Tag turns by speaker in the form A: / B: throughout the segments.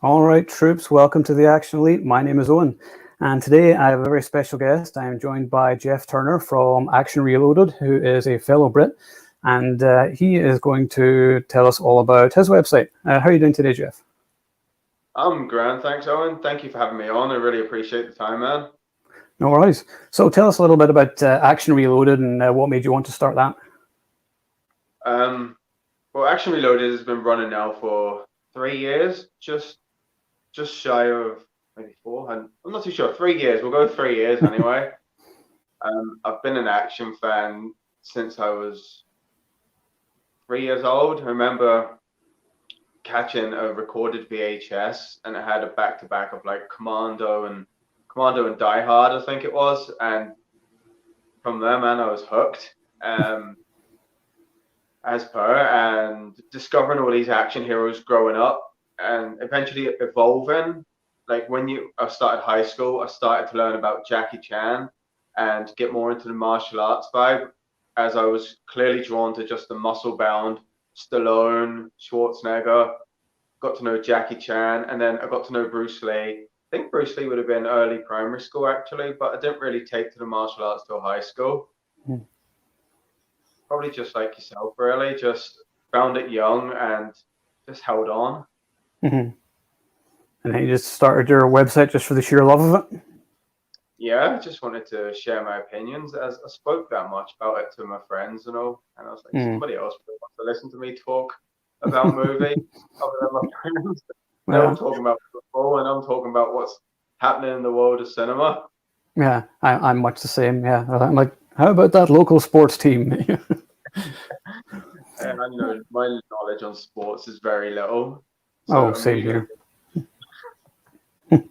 A: All right, troops, welcome to the Action Elite. My name is Owen, and today I have a very special guest. I am joined by Jeff Turner from Action Reloaded, who is a fellow Brit, and he is going to tell us all about his website. How are you doing today, Jeff?
B: I'm grand, thanks, Owen. Thank you for having me on. I really appreciate the time, man.
A: No worries. So tell us a little bit about Action Reloaded and what made you want to start that.
B: Well, Action Reloaded has been running now for 3 years, just shy of maybe 4. I'm not too sure. 3 years. We'll go 3 years anyway. I've been an action fan since I was 3 years old. I remember catching a recorded VHS, and it had a back-to-back of like Commando and Die Hard, I think it was. And from there, man, I was hooked. As per, and discovering all these action heroes growing up and eventually evolving. Like when I started high school, I started to learn about Jackie Chan and get more into the martial arts vibe, as I was clearly drawn to just the muscle-bound Stallone, Schwarzenegger. Got to know Jackie Chan, and then I got to know Bruce Lee. I think Bruce Lee would have been early primary school actually, but I didn't really take to the martial arts till high school. Probably just like yourself, really. Just found it young and just held on.
A: Mm-hmm. And then you just started your website just for the sheer love of it?
B: Yeah, I just wanted to share my opinions, as I spoke that much about it to my friends and all. And I was like, somebody else would want to listen to me talk about movies other than my friends. They're all talking about football, and I'm talking about what's happening in the world of cinema.
A: Yeah, I'm much the same. Yeah, I'm like, how about that local sports team?
B: And I know my knowledge on sports is very little.
A: So same here. All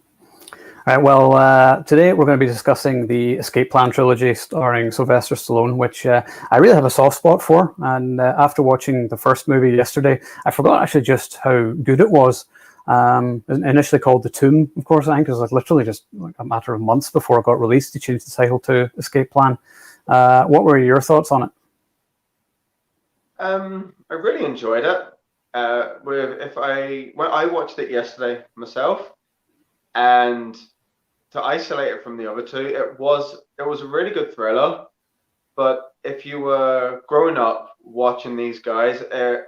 A: right, well, today we're going to be discussing the Escape Plan trilogy starring Sylvester Stallone, which I really have a soft spot for. And after watching the first movie yesterday, I forgot actually just how good it was. Initially called The Tomb, of course, I think it was like literally just like a matter of months before it got released. They changed the title to Escape Plan. What were your thoughts on it?
B: I really enjoyed it. When I watched it yesterday myself, and to isolate it from the other two, it was a really good thriller. But if you were growing up watching these guys, it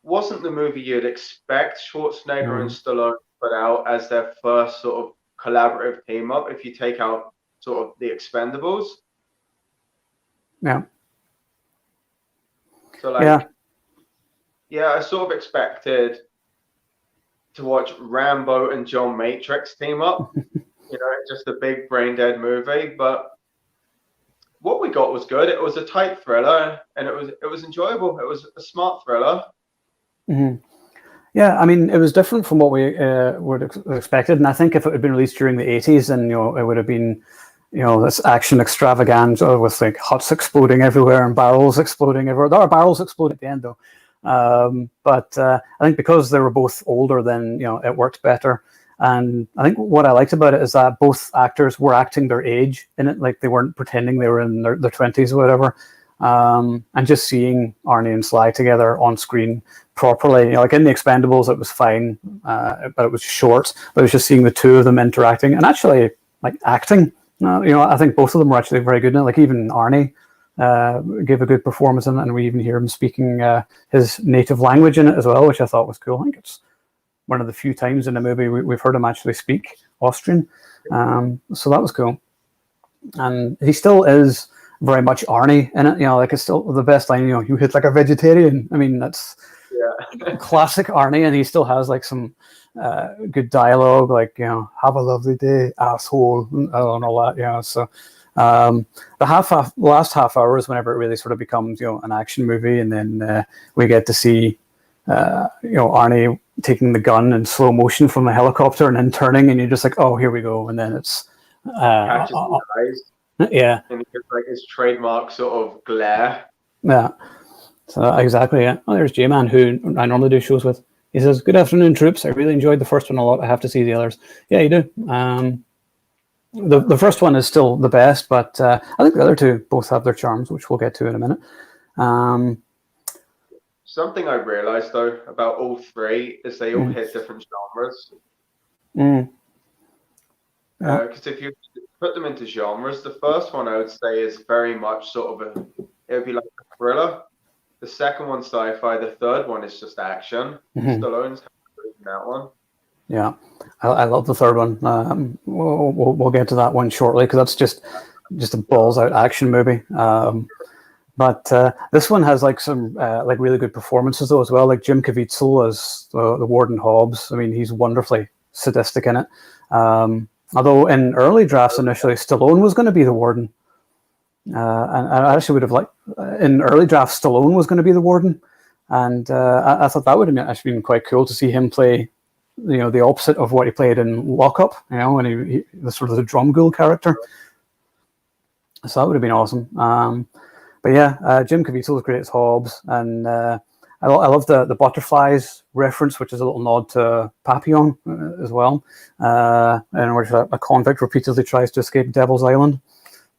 B: wasn't the movie you'd expect Schwarzenegger and Stallone to put out as their first sort of collaborative team up, if you take out sort of the Expendables.
A: Yeah.
B: So like, yeah, I sort of expected to watch Rambo and John Matrix team up. Just a big brain dead movie. But what we got was good. It was a tight thriller, and it was enjoyable. It was a smart thriller.
A: Mm-hmm. Yeah, I mean, it was different from what we would expected, and I think if it had been released during the 80s, then it would have been this action extravaganza with like huts exploding everywhere and barrels exploding everywhere. There are barrels exploding at the end though, but I think because they were both older, then it worked better. And I think what I liked about it is that both actors were acting their age in it, like they weren't pretending they were in their 20s or whatever. And just seeing Arnie and Sly together on screen properly, like in the Expendables, it was fine, but it was short. But it was just seeing the two of them interacting and actually like acting. I think both of them were actually very good in it. Like even Arnie gave a good performance in it, and we even hear him speaking his native language in it as well, which I thought was cool. I think it's one of the few times in the movie we've heard him actually speak Austrian. So that was cool. And he still is very much Arnie in it. Like it's still the best line, you hit like a vegetarian. I mean, that's classic Arnie, and he still has like some good dialogue, like, have a lovely day, asshole, and all that, so the last half hour is whenever it really sort of becomes, an action movie, and then we get to see Arnie taking the gun in slow motion from the helicopter and then turning, and you're just like, oh, here we go. And then it's
B: catches the eyes.
A: Yeah.
B: And it's like his trademark sort of glare.
A: Yeah. So exactly, yeah. Oh, there's J-Man, who I normally do shows with. He says, "Good afternoon, troops. I really enjoyed the first one a lot. I have to see the others." Yeah, you do. The first one is still the best, but I think the other two both have their charms, which we'll get to in a minute.
B: Something I realized though about all three is they all hit different genres.
A: Mm. Yeah.
B: Because if you put them into genres, the first one I would say is very much sort of it would be like a thriller. The second one's sci-fi. The third one is just action. Stallone's in that one.
A: Yeah, I love the third one. We'll get to that one shortly because that's just a balls out action movie. But this one has like some like really good performances though as well. Like Jim Caviezel as the Warden Hobbs. I mean, he's wonderfully sadistic in it. Although in early drafts initially, Stallone was going to be the Warden, and I actually would have liked in early drafts Stallone was going to be the Warden, and I thought that would have actually been quite cool to see him play, the opposite of what he played in Lock Up. When he the sort of the drum ghoul character. So that would have been awesome. But yeah, Jim Caviezel was great as Hobbs, and I love the butterflies reference, which is a little nod to Papillon as well, in which a convict repeatedly tries to escape Devil's Island.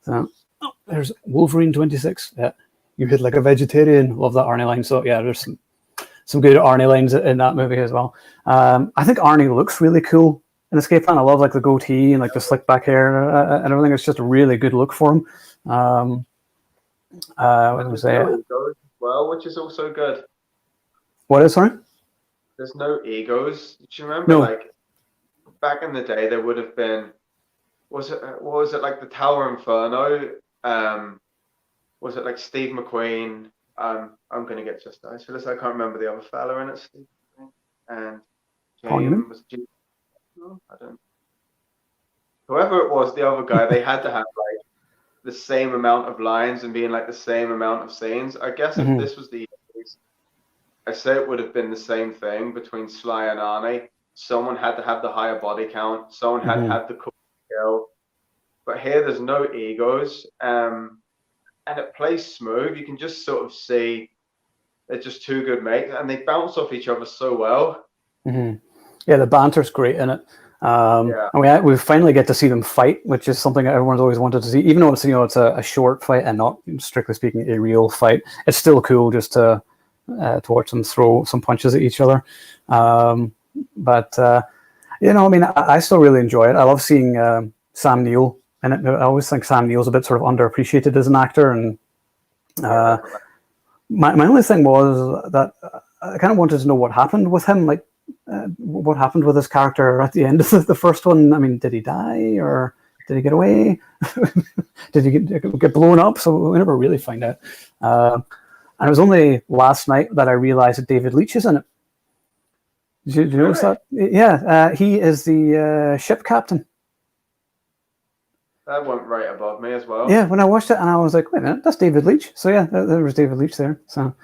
A: So, there's Wolverine 26. Yeah, you hit like a vegetarian. Love that Arnie line. So yeah, there's some good Arnie lines in that movie as well. I think Arnie looks really cool in Escape Plan. I love like the goatee and like the slick back hair and everything. It's just a really good look for him. What was I say?
B: Well, which is also good.
A: What is, sorry?
B: There's no egos. Do you remember, like, back in the day, there would have been, what was it, like the Tower Inferno? Was it like Steve McQueen? I'm going to get just nice for this. I can't remember the other fella in it. Steve McQueen. And James. I don't. Whoever it was, the other guy, they had to have like the same amount of lines and being like the same amount of scenes. I guess if this was the I say it would have been the same thing between Sly and Arnie. Someone had to have the higher body count. Someone had to have the cool skill. But here, there's no egos, and it plays smooth. You can just sort of see they're just two good mates, and they bounce off each other so well.
A: Yeah, the banter's great in it. And we finally get to see them fight, which is something everyone's always wanted to see. Even though it's a short fight and not strictly speaking a real fight, it's still cool just to watch them throw some punches at each other. But I mean, I still really enjoy it. I love seeing Sam Neill in it. I always think Sam Neill's a bit sort of underappreciated as an actor. And my only thing was that I kind of wanted to know what happened with him. Like, what happened with his character at the end of the first one? I mean, did he die or did he get away? Did he get blown up? So we never really find out. And it was only last night that I realized that David Leitch is in it. Did you notice that? Yeah, he is the ship captain.
B: That went right above me as well.
A: Yeah, when I watched it, and I was like, wait a minute, that's David Leitch. So yeah, there was David Leitch there. So,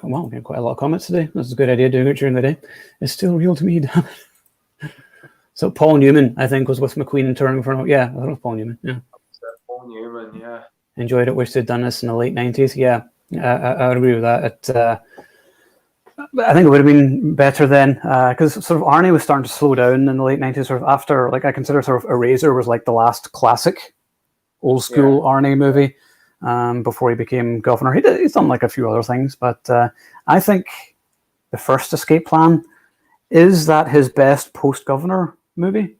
A: well, we had quite a lot of comments today. That's a good idea doing it during the day. It's still real to me. So Paul Newman, I think, was with McQueen and Turing for yeah, I thought it was Paul Newman. Yeah,
B: Paul Newman. Yeah,
A: enjoyed it. Wish they'd done this in the late 90s. Yeah, I would agree with that. I think it would have been better then, because sort of Arnie was starting to slow down in the late 90s. Sort of after, like, I consider sort of Eraser was like the last classic old school Arnie movie before he became governor. He's done like a few other things, but I think the first Escape Plan is that his best post governor movie.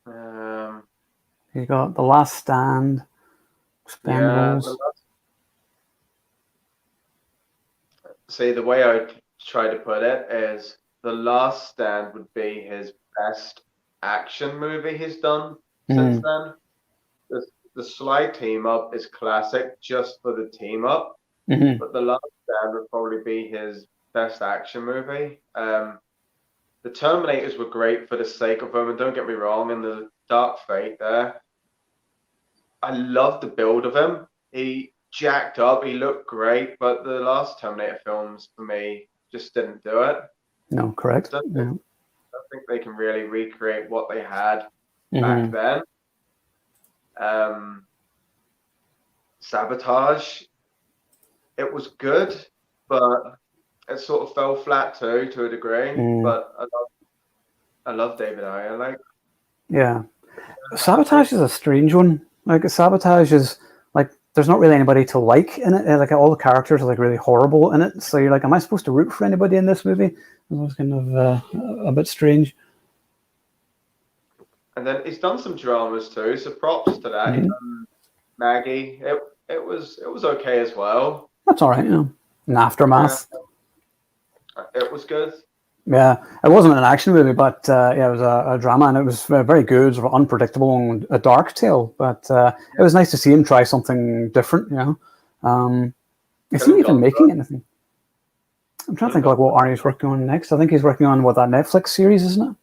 A: You got The Last Stand, Expendables.
B: See, the way I try to put it is The Last Stand would be his best action movie he's done since then. The Sly team up is classic just for the team up, but The Last Stand would probably be his best action movie. The Terminators were great for the sake of them, and don't get me wrong, in the Dark Fate there, I love the build of him. He jacked up, he looked great, but the last Terminator films for me just didn't do it.
A: No, correct.
B: I don't think they can really recreate what they had back then. Sabotage, it was good, but it sort of fell flat too, to a degree. But I love David Ayer.
A: Yeah, Sabotage is a strange one. Like, Sabotage is like there's not really anybody to like in it. Like all the characters are like really horrible in it. So you're like, am I supposed to root for anybody in this movie? It was kind of a bit strange.
B: And then he's done some dramas too, so props to that. He's done Maggie. It was okay as well.
A: That's all right, yeah. An Aftermath.
B: Yeah, it was good.
A: Yeah, it wasn't an action movie, but yeah, it was a drama, and it was very good, sort of unpredictable and a dark tale. But it was nice to see him try something different. You know, is he even making anything? I'm trying to think like what Arnie's working on next. I think he's working on that Netflix series, isn't it?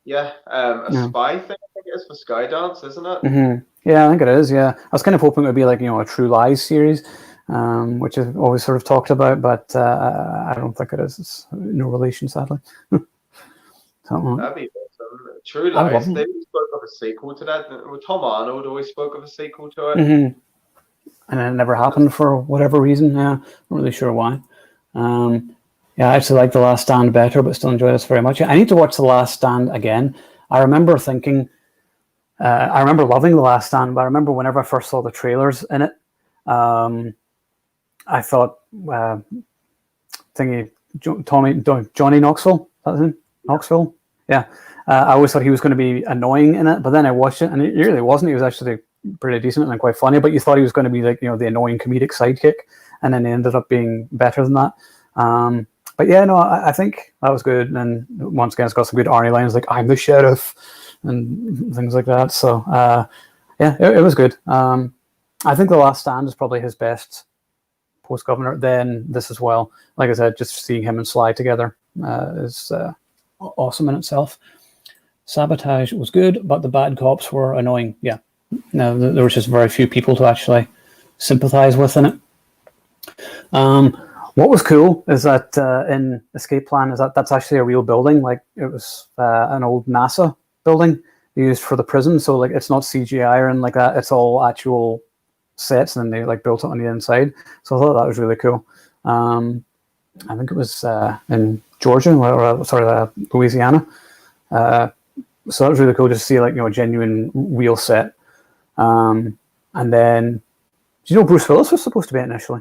B: Yeah, a spy thing. I think it is for Skydance, isn't it?
A: Mm-hmm. Yeah, I think it is. Yeah, I was kind of hoping it would be like a True Lies series, which is always sort of talked about, but I don't think it is. It's no relation, sadly.
B: That'd be awesome. True Lies. They spoke of a sequel to that. Tom Arnold always spoke of a sequel to it, and
A: it never happened for whatever reason. Yeah, I'm not really sure why. Yeah, I actually like The Last Stand better, but still enjoy this very much. I need to watch The Last Stand again. I remember thinking, I remember loving The Last Stand, but I remember whenever I first saw the trailers in it, I thought, Johnny Knoxville, that's him? Knoxville? Yeah. I always thought he was going to be annoying in it, but then I watched it, and he really wasn't. He was actually pretty decent and quite funny, but you thought he was going to be like, the annoying comedic sidekick, and then he ended up being better than that. But yeah, no, I think that was good. And once again, it's got some good Arnie lines like "I'm the sheriff" and things like that. So yeah, it was good. I think The Last Stand is probably his best post-Governor. Then this as well. Like I said, just seeing him and Sly together is awesome in itself. Sabotage was good, but the bad cops were annoying. Yeah, no, there was just very few people to actually sympathize with in it. What was cool is that in Escape Plan is that's actually a real building. Like it was an old NASA building used for the prison. So like it's not CGI or anything like that. It's all actual sets, and then they like built it on the inside. So I thought that was really cool. I think it was in Georgia, or Louisiana. So that was really cool to see like a genuine real set. And then, do you know Bruce Willis was supposed to be it initially?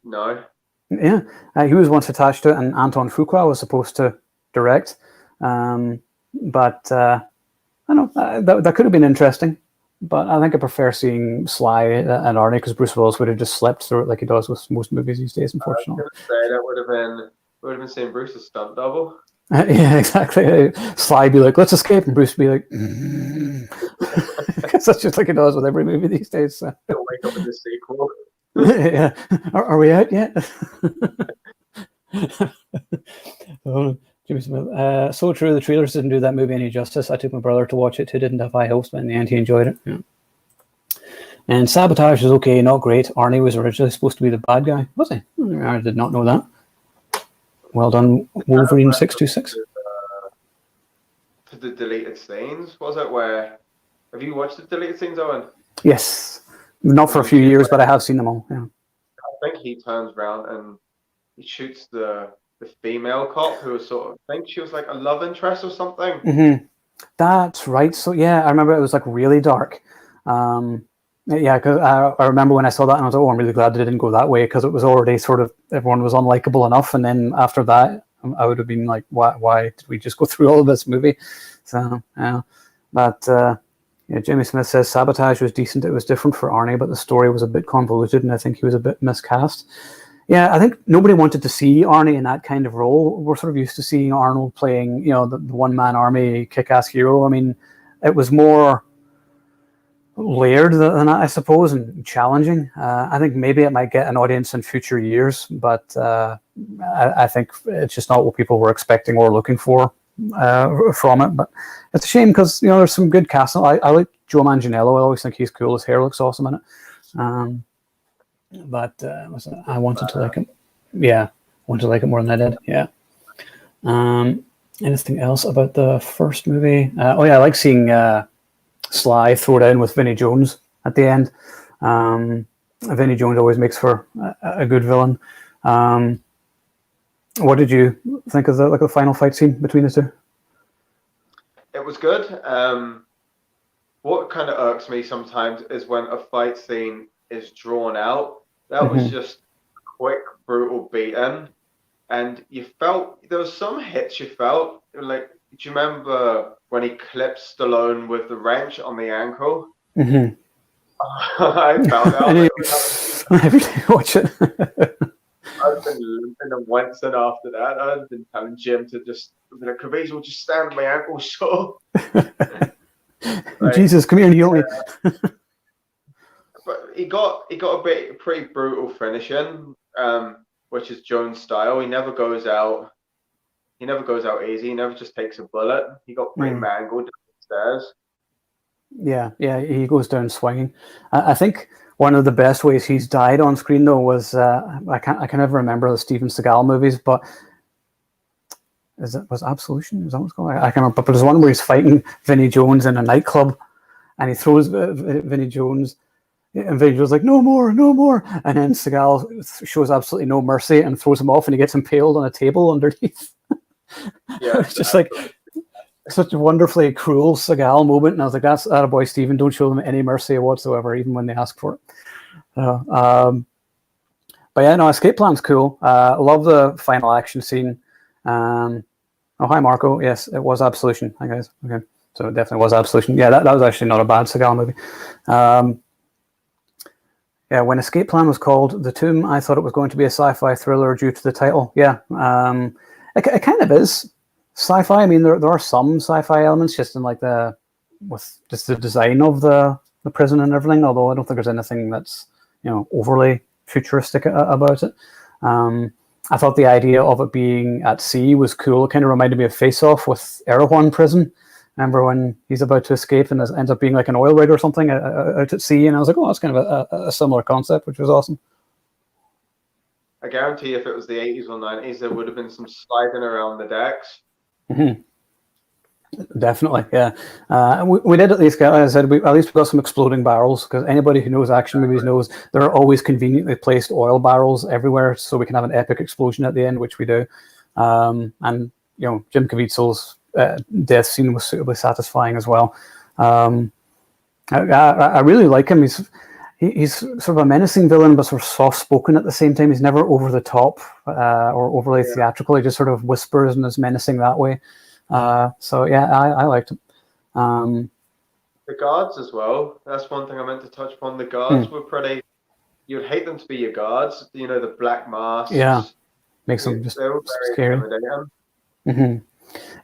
B: No.
A: Yeah, he was once attached to it, and Anton Fuqua was supposed to direct. But I don't know, that could have been interesting. But I think I prefer seeing Sly and Arnie, because Bruce Willis would have just slept through it like he does with most movies these days, unfortunately.
B: I was gonna say, that would have been seeing Bruce's stunt double.
A: Yeah, exactly. Sly be like, "Let's escape," and Bruce be like, because that's just like he does with every movie these days. So.
B: He'll wake up in the sequel.
A: Yeah, are we out yet? Jimmy Smith. So true. The trailers didn't do that movie any justice. I took my brother to watch it too. Didn't have high hopes, but in the end, he enjoyed it. Yeah. And Sabotage was okay, not great. Arnie was originally supposed to be the bad guy, was he? I did not know that. Well done, Wolverine 626.
B: To the deleted scenes, was it? Where have you watched the deleted scenes, Owen?
A: Yes, not for a few years, but I have seen them all. Yeah.
B: I think he turns around and he shoots the female cop who was sort of, I think she was like a love interest or something.
A: Mm-hmm. That's right. So yeah, I remember it was like really dark. Yeah, because I remember when I saw that, and I was like, "Oh, I'm really glad they didn't go that way," because it was already sort of, everyone was unlikable enough, and then after that, I would have been like, "Why did we just go through all of this movie?" So yeah, but yeah, Jimmy Smith says Sabotage was decent. It was different for Arnie, but the story was a bit convoluted, and I think he was a bit miscast. Yeah, I think nobody wanted to see Arnie in that kind of role. We're sort of used to seeing Arnold playing, the one-man army kick-ass hero. I mean, it was more layered than that, I suppose, and challenging. I think maybe it might get an audience in future years, but I think it's just not what people were expecting or looking for from it. But it's a shame because there's some good casting. I like Joe Manganiello. I always think he's cool. His hair looks awesome in it. But I wanted to like him. Yeah, I wanted to like it more than I did. Yeah. Anything else about the first movie? Oh yeah, I like seeing Sly throw it in with Vinnie Jones at the end. Vinnie Jones always makes for a good villain. What did you think of the final fight scene between the two?
B: It was good. what kind of irks me sometimes is when a fight scene is drawn out. That was just quick, brutal beating, and you felt there was some hits you felt like. Do you remember when he clipped Stallone with the wrench on the ankle?
A: Mm-hmm.
B: I felt that. I was like,
A: every day I watch it.
B: I've been limping and wincing after that. I've been telling Jim to just, Khabib will just stand on my ankle sore. Like,
A: Jesus, come here and heal me.
B: But he got a pretty brutal finishing, which is Jones style. He never goes out. He never goes out easy. He never just takes a bullet. He got pretty mangled downstairs.
A: Yeah, he goes down swinging. I think one of the best ways he's died on screen though was I can never remember the Steven Seagal movies, but was Absolution? Is that what's called? I can't remember. But there's one where he's fighting Vinnie Jones in a nightclub, and he throws Vinnie Jones. And Vinny was like, no more. And then Seagal shows absolutely no mercy and throws him off, and he gets impaled on a table underneath.
B: Yeah,
A: it's just like such a wonderfully cruel Seagal moment. And I was like, that's attaboy, Stephen. Don't show them any mercy whatsoever, even when they ask for it. But yeah, no, Escape Plan's cool. I love the final action scene. Oh, hi, Marco. Yes, it was Absolution. Hi, guys. Okay. So it definitely was Absolution. Yeah, that was actually not a bad Seagal movie. Yeah, when Escape Plan was called The Tomb, I thought it was going to be a sci-fi thriller due to the title. Yeah, it kind of is sci-fi. I mean, there are some sci-fi elements just in like with just the design of the prison and everything. Although I don't think there's anything that's overly futuristic about it. I thought the idea of it being at sea was cool. It kind of reminded me of Face Off with Erewhon Prison. Remember when he's about to escape and ends up being like an oil rig or something out at sea? And I was like, oh, that's kind of a similar concept, which was awesome.
B: I guarantee if it was the 80s or 90s, there would have been some sliding around the decks.
A: Mm-hmm. Definitely, yeah. We did at least get, as I said, at least we got some exploding barrels, because anybody who knows action movies knows there are always conveniently placed oil barrels everywhere, so we can have an epic explosion at the end, which we do. And Jim Caviezel's death scene was suitably satisfying as well. I really like him. He's sort of a menacing villain, but sort of soft-spoken at the same time. He's never over the top or overly theatrical. He just sort of whispers and is menacing that way. So yeah, I liked him.
B: The guards as well. That's one thing I meant to touch upon. The guards were pretty. You'd hate them to be your guards. The black masks.
A: Yeah, makes them just scary. Mm-hmm.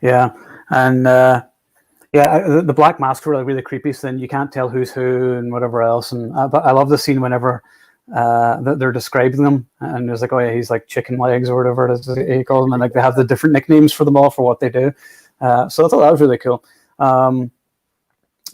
A: Yeah, and the black masks were really creepy. So then you can't tell who's who and whatever else. And but I love the scene whenever they're describing them, and there's like, oh yeah, he's like chicken legs or whatever it is he calls them, and like they have the different nicknames for them all for what they do. So I thought that was really cool. And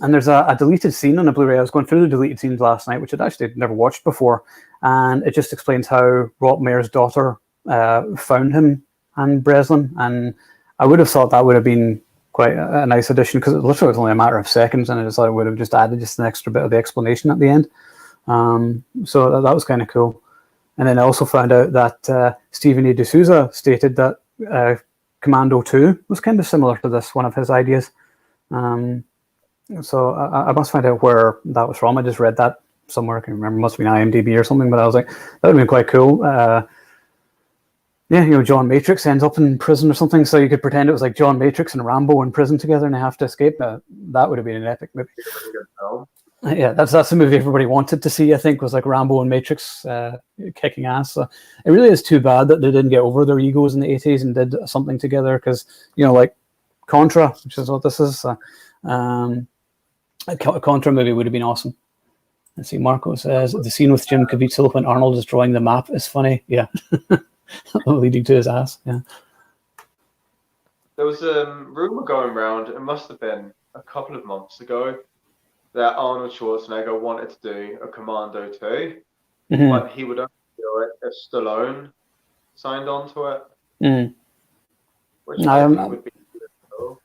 A: there's a deleted scene on the Blu-ray. I was going through the deleted scenes last night, which I'd actually never watched before, and it just explains how Rotmeyer's daughter found him and Breslin, and I would have thought that would have been quite a nice addition, because it literally was only a matter of seconds, and I just thought it would have just added just an extra bit of the explanation at the end. So that was kind of cool. And then I also found out that Stephen E. D'Souza stated that Commando 2 was kind of similar to this, one of his ideas. So I must find out where that was from. I just read that somewhere. I can't remember. It must have been IMDb or something, but I was like, that would have been quite cool. Yeah, John Matrix ends up in prison or something, so you could pretend it was like John Matrix and Rambo in prison together and they have to escape. That would have been an epic movie. Yeah, that's the movie everybody wanted to see, I think, was like Rambo and Matrix kicking ass. So it really is too bad that they didn't get over their egos in the 80s and did something together, because, like Contra, which is what this is. A Contra movie would have been awesome. Let's see, Marco says, the scene with Jim Caviezel when Arnold is drawing the map is funny. Yeah. Leading to his ass. Yeah.
B: There was a rumor going around, it must have been a couple of months ago, that Arnold Schwarzenegger wanted to do a Commando 2, but he would only do it if Stallone signed on to it. Which I think would be cool.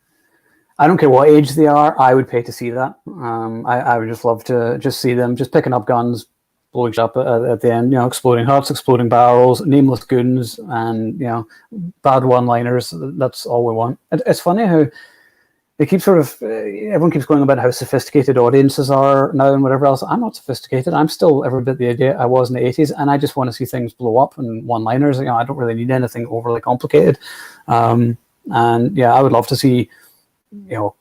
A: I don't care what age they are, I would pay to see that. I would just love to just see them just picking up guns, blowing up at the end, exploding huts, exploding barrels, nameless goons, and bad one-liners. That's all we want. It's funny how they keep sort of everyone keeps going about how sophisticated audiences are now and whatever else. I'm not sophisticated. I'm still every bit the idea I was in the 80s, and I just want to see things blow up and one-liners. I don't really need anything overly complicated. And yeah, I would love to see do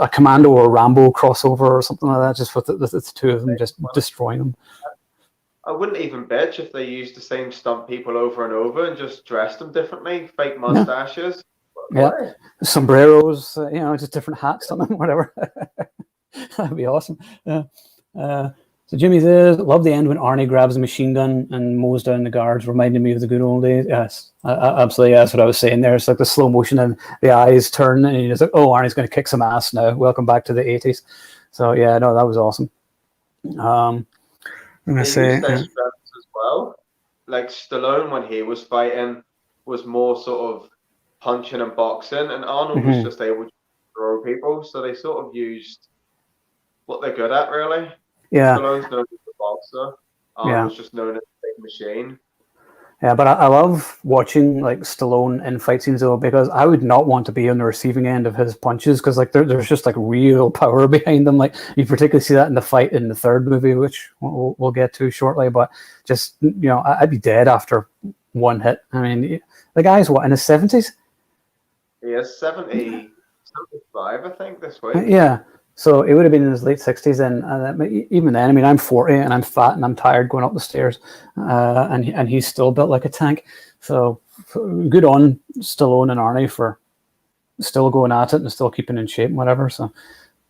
A: a Commando or Rambo crossover or something like that, just with the two of them just destroying them.
B: I wouldn't even bitch if they used the same stunt people over and over and just dressed them differently, fake mustaches.
A: Yeah, sombreros, just different hats on them, whatever. That'd be awesome. Yeah. So Jimmy says, love the end when Arnie grabs a machine gun and mows down the guards, reminding me of the good old days. Yes, absolutely. That's what I was saying there. It's like the slow motion and the eyes turn, and you're just like, oh, Arnie's going to kick some ass now. Welcome back to the 80s. So yeah, no, that was awesome. I'm going to say
B: as well. Like Stallone, when he was fighting, was more sort of punching and boxing, and Arnold was just able to throw people. So they sort of used what they're good at, really.
A: Yeah.
B: Stallone's known as the boxer. Arnold's just known as the big machine.
A: Yeah, but I love watching like Stallone in fight scenes though, because I would not want to be on the receiving end of his punches, because like there's just like real power behind them. Like you particularly see that in the fight in the third movie, which we'll get to shortly. But just I'd be dead after one hit. I mean, the guy's what, in his 70s?
B: He is 75, I think, this week.
A: Yeah. So it would have been in his late 60s, and even then, I mean, I'm 40 and I'm fat and I'm tired going up the stairs, and he's still built like a tank. So good on Stallone and Arnie for still going at it and still keeping in shape and whatever. So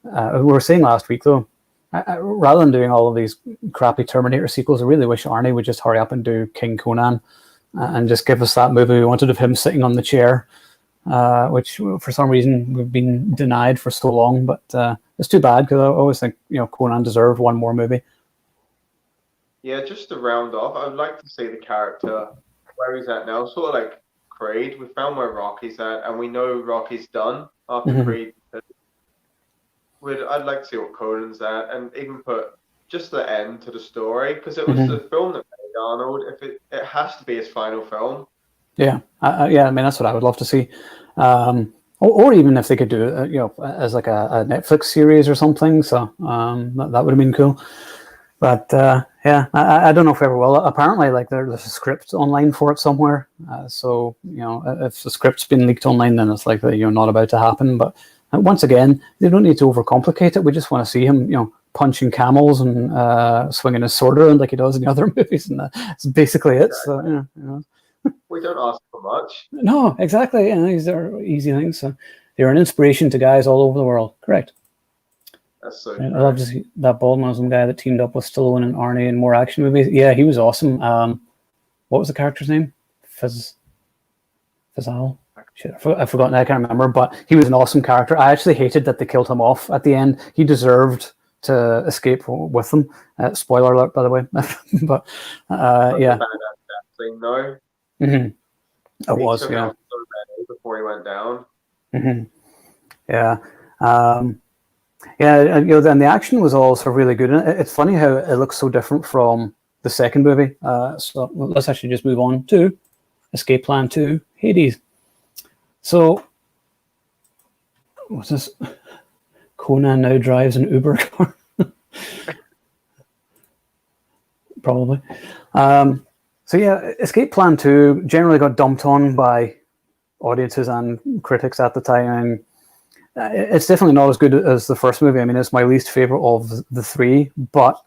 A: we were saying last week though, rather than doing all of these crappy Terminator sequels, I really wish Arnie would just hurry up and do King Conan and just give us that movie we wanted of him sitting on the chair. Which for some reason we've been denied for so long, but it's too bad, because I always think Conan deserved one more movie.
B: Yeah, just to round off, I'd like to see the character where he's at now, sort of like Creed. We found where Rocky's at, and we know Rocky's done after Creed. I'd like to see what Conan's at, and even put just the end to the story, because it was the film that made Arnold. If it has to be his final film.
A: Yeah, I mean, that's what I would love to see, or even if they could do it, as like a Netflix series or something. So that would have been cool. But yeah, I don't know if we ever will. Apparently, like there's a script online for it somewhere. So if the script's been leaked online, then it's likely not about to happen. But once again, they don't need to overcomplicate it. We just want to see him, punching camels and swinging his sword around like he does in the other movies, and that's basically it. So
B: we don't ask for much.
A: No, exactly. These are easy things. So they're an inspiration to guys all over the world. Correct.
B: That's so.
A: I love to see that bald Muslim guy that teamed up with Stallone and Arnie in more action movies. Yeah, he was awesome. What was the character's name? Fazal. Shit, I've forgotten. I can't remember. But he was an awesome character. I actually hated that they killed him off at the end. He deserved to escape with them. Spoiler alert, by the way. But yeah.
B: Thing, though.
A: It was, yeah.
B: Before he went down.
A: Yeah. Yeah, then the action was also really good. And it's funny how it looks so different from the second movie. So let's actually just move on to Escape Plan 2, Hades. So, what's this? Conan now drives an Uber car. Probably. So yeah, Escape Plan 2 generally got dumped on by audiences and critics at the time. And it's definitely not as good as the first movie. I mean, it's my least favorite of the three, but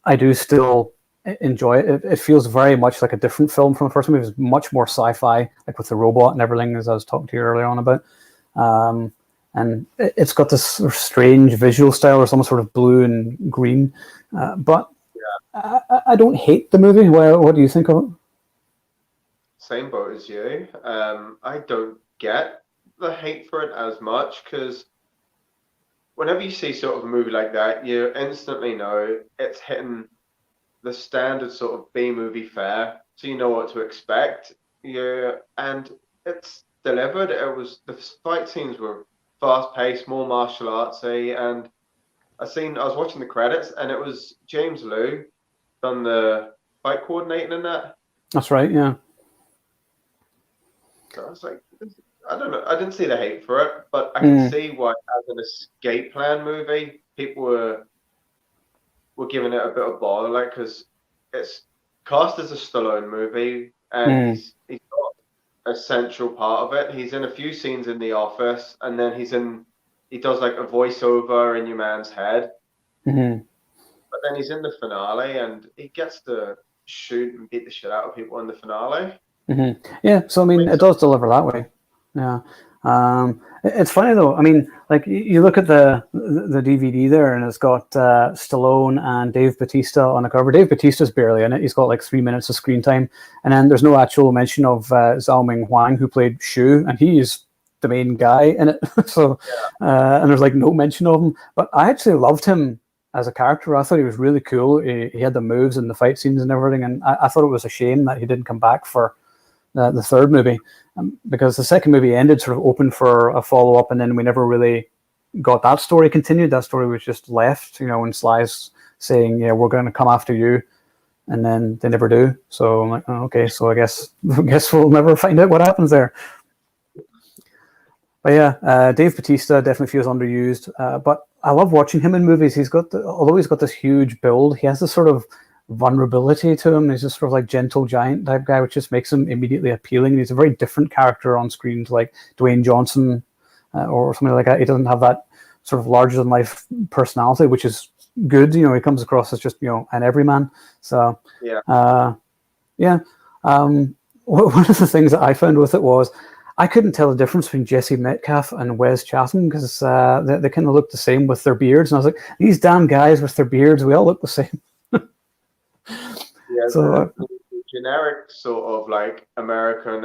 A: I do still enjoy it. It feels very much like a different film from the first movie. It's much more sci-fi, like with the robot and everything, as I was talking to you earlier on about. And it's got this sort of strange visual style, or some sort of blue and green. But I don't hate the movie. What do you think of it?
B: Same boat as you. I don't get the hate for it as much, because whenever you see sort of a movie like that, you instantly know it's hitting the standard sort of B-movie fare, so you know what to expect. Yeah, and it's delivered. The fight scenes were fast-paced, more martial artsy, and I was watching the credits, and it was James Liu done the fight coordinating in that.
A: That's right, yeah.
B: So I was like, I don't know. I didn't see the hate for it, but I can see why, as an escape plan movie, people were giving it a bit of bother, like, because it's cast as a Stallone movie, and he's not a central part of it. He's in a few scenes in The Office, and then he does like a voiceover in your man's head, but then he's in the finale, and he gets to shoot and beat the shit out of people in the finale.
A: Yeah, so I mean, it does deliver that way. Yeah. It's funny though. I mean, like you look at the DVD there, and it's got Stallone and Dave Bautista on the cover. Dave Bautista's barely in it. He's got like 3 minutes of screen time, and then there's no actual mention of Zhao Ming Huang, who played Shu, and he's the main guy in it. So, and there's like no mention of him. But I actually loved him as a character. I thought he was really cool. He had the moves and the fight scenes and everything, and I thought it was a shame that he didn't come back for the third movie, because the second movie ended sort of open for a follow-up, and then we never really got that story continued. That story was just left, and Sly's saying, yeah, we're going to come after you, and then they never do. So I'm like, oh, okay, so I guess we'll never find out what happens there. But yeah, Dave Bautista definitely feels underused, but I love watching him in movies. Although he's got this huge build, he has this sort of vulnerability to him. He's just sort of like gentle giant type guy, which just makes him immediately appealing. He's a very different character on screen to like Dwayne Johnson or something like that. He doesn't have that sort of larger than life personality, which is good. He comes across as just an everyman. So one of the things that I found with it was I couldn't tell the difference between Jesse Metcalfe and Wes Chatham, because they kind of looked the same with their beards, and I was like, these damn guys with their beards, we all look the same.
B: Yeah, so the generic sort of like American,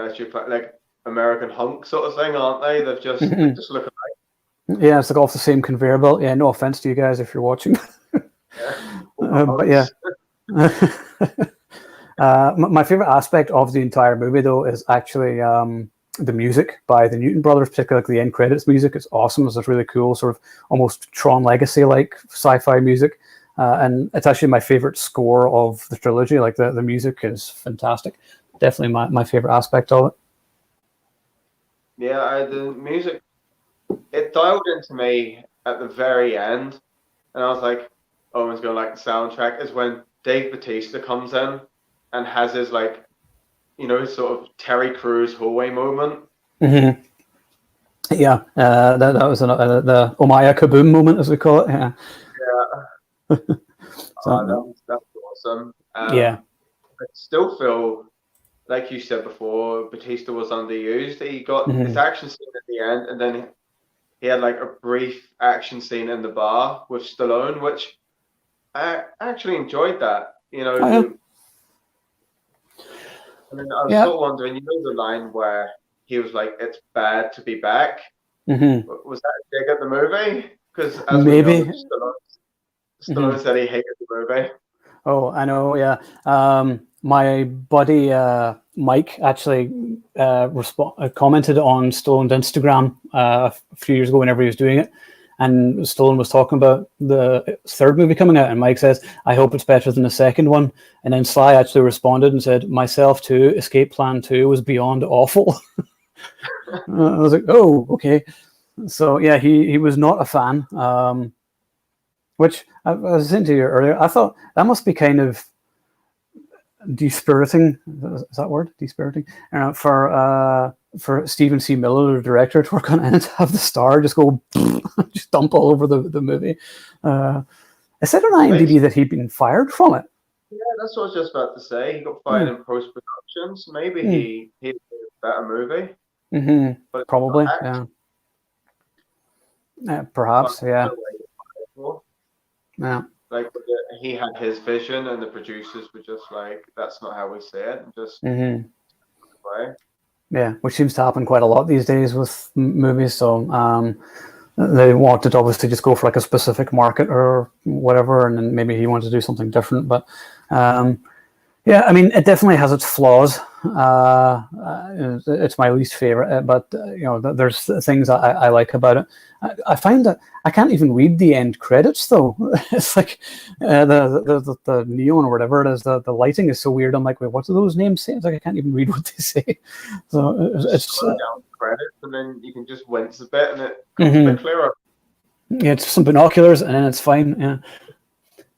B: like American hunk sort of thing, aren't they? They've just look alike.
A: Yeah, it's like off the same conveyor belt. Yeah, no offense to you guys if you're watching. But yeah. My favorite aspect of the entire movie, though, is actually the music by the Newton Brothers, particularly like the end credits music. It's awesome. It's really cool, sort of almost Tron Legacy like sci-fi music. And it's actually my favorite score of the trilogy. Like the music is fantastic. Definitely my favorite aspect of it.
B: Yeah, the music, it dialed into me at the very end, and I was like, Owen's gonna like the soundtrack, is when Dave Bautista comes in and has his like, his sort of Terry Crews hallway moment.
A: Mm-hmm. Yeah, that was the Omaya Kaboom moment, as we call it. Yeah.
B: That's awesome.
A: Yeah.
B: I still feel, like you said before, Batista was underused. He got his action scene at the end, and then he had like a brief action scene in the bar with Stallone, which I actually enjoyed that. And then I was sort of wondering, the line where he was like, "It's bad to be back." Was that a dig at the movie? Because
A: maybe.
B: We know, Stallone said he hated the movie.
A: Oh, I know, yeah. My buddy Mike actually commented on Stallone's Instagram a few years ago whenever he was doing it, and Stallone was talking about the third movie coming out, and Mike says, I hope it's better than the second one. And then Sly actually responded and said, myself too, Escape Plan 2 was beyond awful. I was like, oh, okay. So yeah, he was not a fan. Which I was saying to you earlier, I thought that must be kind of dispiriting. Is that word? Dispiriting? For Stephen C. Miller, the director, to work on it and to have the star just go, just dump all over the movie. I said on IMDb that he'd been fired from it.
B: Yeah, that's what I was just about to say. He got fired in post-production, so maybe he did a better movie.
A: But probably, yeah. Perhaps, yeah. Yeah.
B: Like he had his vision, and the producers were just like, "That's not how we say it." And just way.
A: Yeah, which seems to happen quite a lot these days with movies. So they wanted to obviously just go for like a specific market or whatever, and then maybe he wanted to do something different. But yeah, I mean, it definitely has its flaws. It's my least favorite, but there's things I like about it. I find that I can't even read the end credits though. It's like the neon or whatever it is. The lighting is so weird. I'm like, wait, what do those names say? It's like I can't even read what they say. So it's
B: credits, and then you can just wince a bit, and it comes a bit clearer.
A: Yeah, it's some binoculars, and then it's fine. Yeah.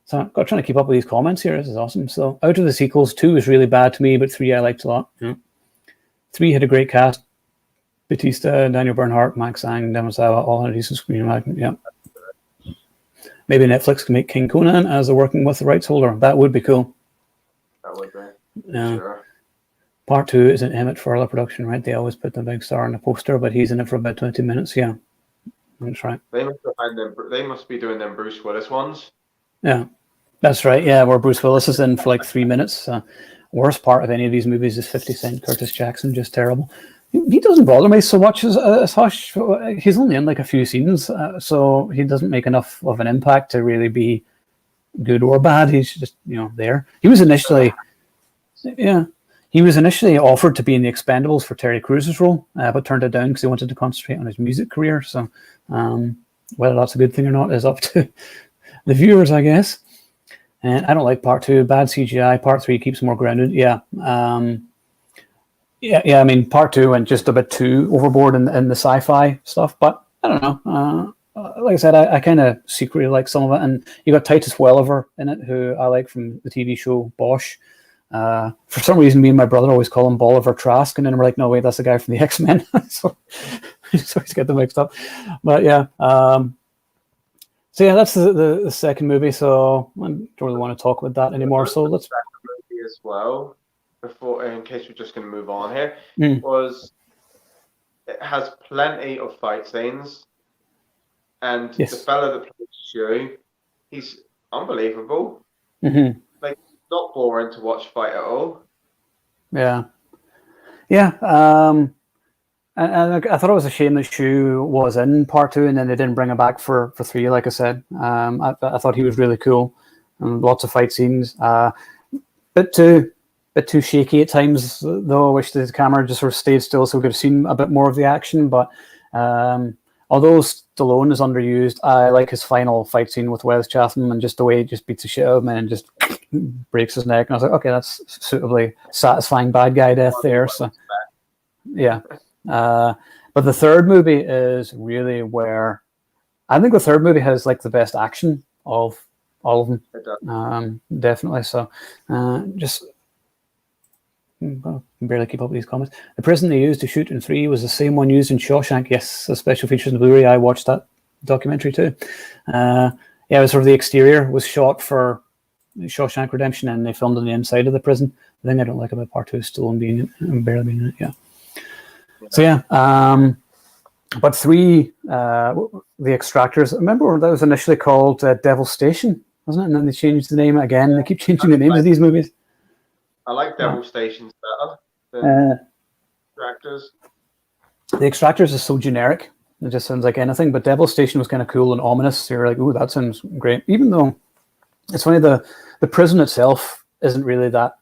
A: So I'm trying to keep up with these comments here. This is awesome. So out of the sequels, 2 was really bad to me, but 3 I liked a lot. Yeah. 3 had a great cast. Batista, Daniel Bernhardt, Max Zhang, Devon Sawa, all on a decent screen. Yeah. Maybe Netflix can make King Conan as they're working with the rights holder. That would be cool.
B: That would be.
A: Yeah.
B: Sure.
A: Part 2 is an Emmett Furler production, right? They always put the big star on the poster, but he's in it for about 20 minutes. Yeah. That's right.
B: They must be doing them Bruce Willis ones.
A: Yeah, that's right. Yeah, where Bruce Willis is in for like 3 minutes. Worst part of any of these movies is 50 Cent, Curtis Jackson, just terrible. He doesn't bother me so much as Hush. He's only in like a few scenes, so he doesn't make enough of an impact to really be good or bad. He's just, there. He was initially offered to be in The Expendables for Terry Crews's role, but turned it down because he wanted to concentrate on his music career. So whether that's a good thing or not is up to the viewers, I guess. And I don't like Part 2. Bad CGI. Part 3 keeps more grounded. Yeah. I mean, Part 2 went just a bit too overboard in the sci-fi stuff, but I don't know. Like I said, I kind of secretly like some of it. And you got Titus Welliver in it, who I like from the TV show Bosch. For some reason, me and my brother always call him Bolivar Trask, and then we're like, no, wait, that's the guy from the X-Men. so always get them mixed up. But yeah. So yeah, that's the second movie. So I don't really want to talk about that anymore. So let's.
B: Movie as well. Before, in case we're just going to move on here, it has plenty of fight scenes, and the fella that plays Shu, he's unbelievable. Like, not boring to watch fight at all. Yeah.
A: And I thought it was a shame that Shu was in Part 2, and then they didn't bring him back for 3. Like I said, I thought he was really cool, and lots of fight scenes. Bit too shaky at times, though. I wish the camera just sort of stayed still so we could have seen a bit more of the action. But although Stallone is underused, I like his final fight scene with Wes Chatham, and just the way he just beats the shit out of him and just breaks his neck. And I was like, okay, that's suitably satisfying bad guy death there. So yeah. But the third movie is really where I think the third movie has like the best action of all of them. Definitely. So just barely keep up with these comments. The prison they used to shoot in 3 was the same one used in Shawshank. Yes, the special features in the Blu-ray. I watched that documentary too. It was sort of the exterior was shot for Shawshank Redemption, and they filmed on the inside of the prison. The thing I don't like about Part 2 is Stallone barely being in it. Yeah. So yeah, but 3, the Extractors. Remember that was initially called Devil Station, wasn't it? And then they changed the name again. They keep changing the names of these movies.
B: I like Devil Stations better than Extractors.
A: The Extractors is so generic; it just sounds like anything. But Devil Station was kind of cool and ominous. You're like, "Ooh, that sounds great." Even though it's funny, the prison itself isn't really that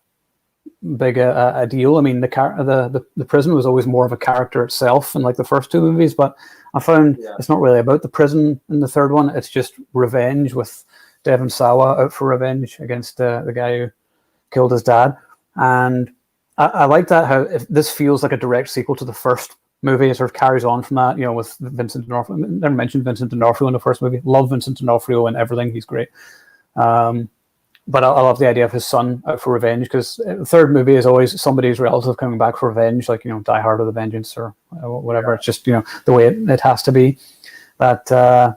A: big a deal. I mean, the prison was always more of a character itself in like the first 2 movies, but I found it's not really about the prison in the third one. It's just revenge, with Devon Sawa out for revenge against the guy who killed his dad. And I like that, how this feels like a direct sequel to the first movie. It sort of carries on from that, with Vincent D'Onofrio. Never mentioned Vincent D'Onofrio in the first movie. Love Vincent D'Onofrio and everything. He's great. But I love the idea of his son out for revenge, because the third movie is always somebody's relative coming back for revenge, like, Die Hard or The Vengeance or whatever. Yeah. It's just, the way it has to be. But there's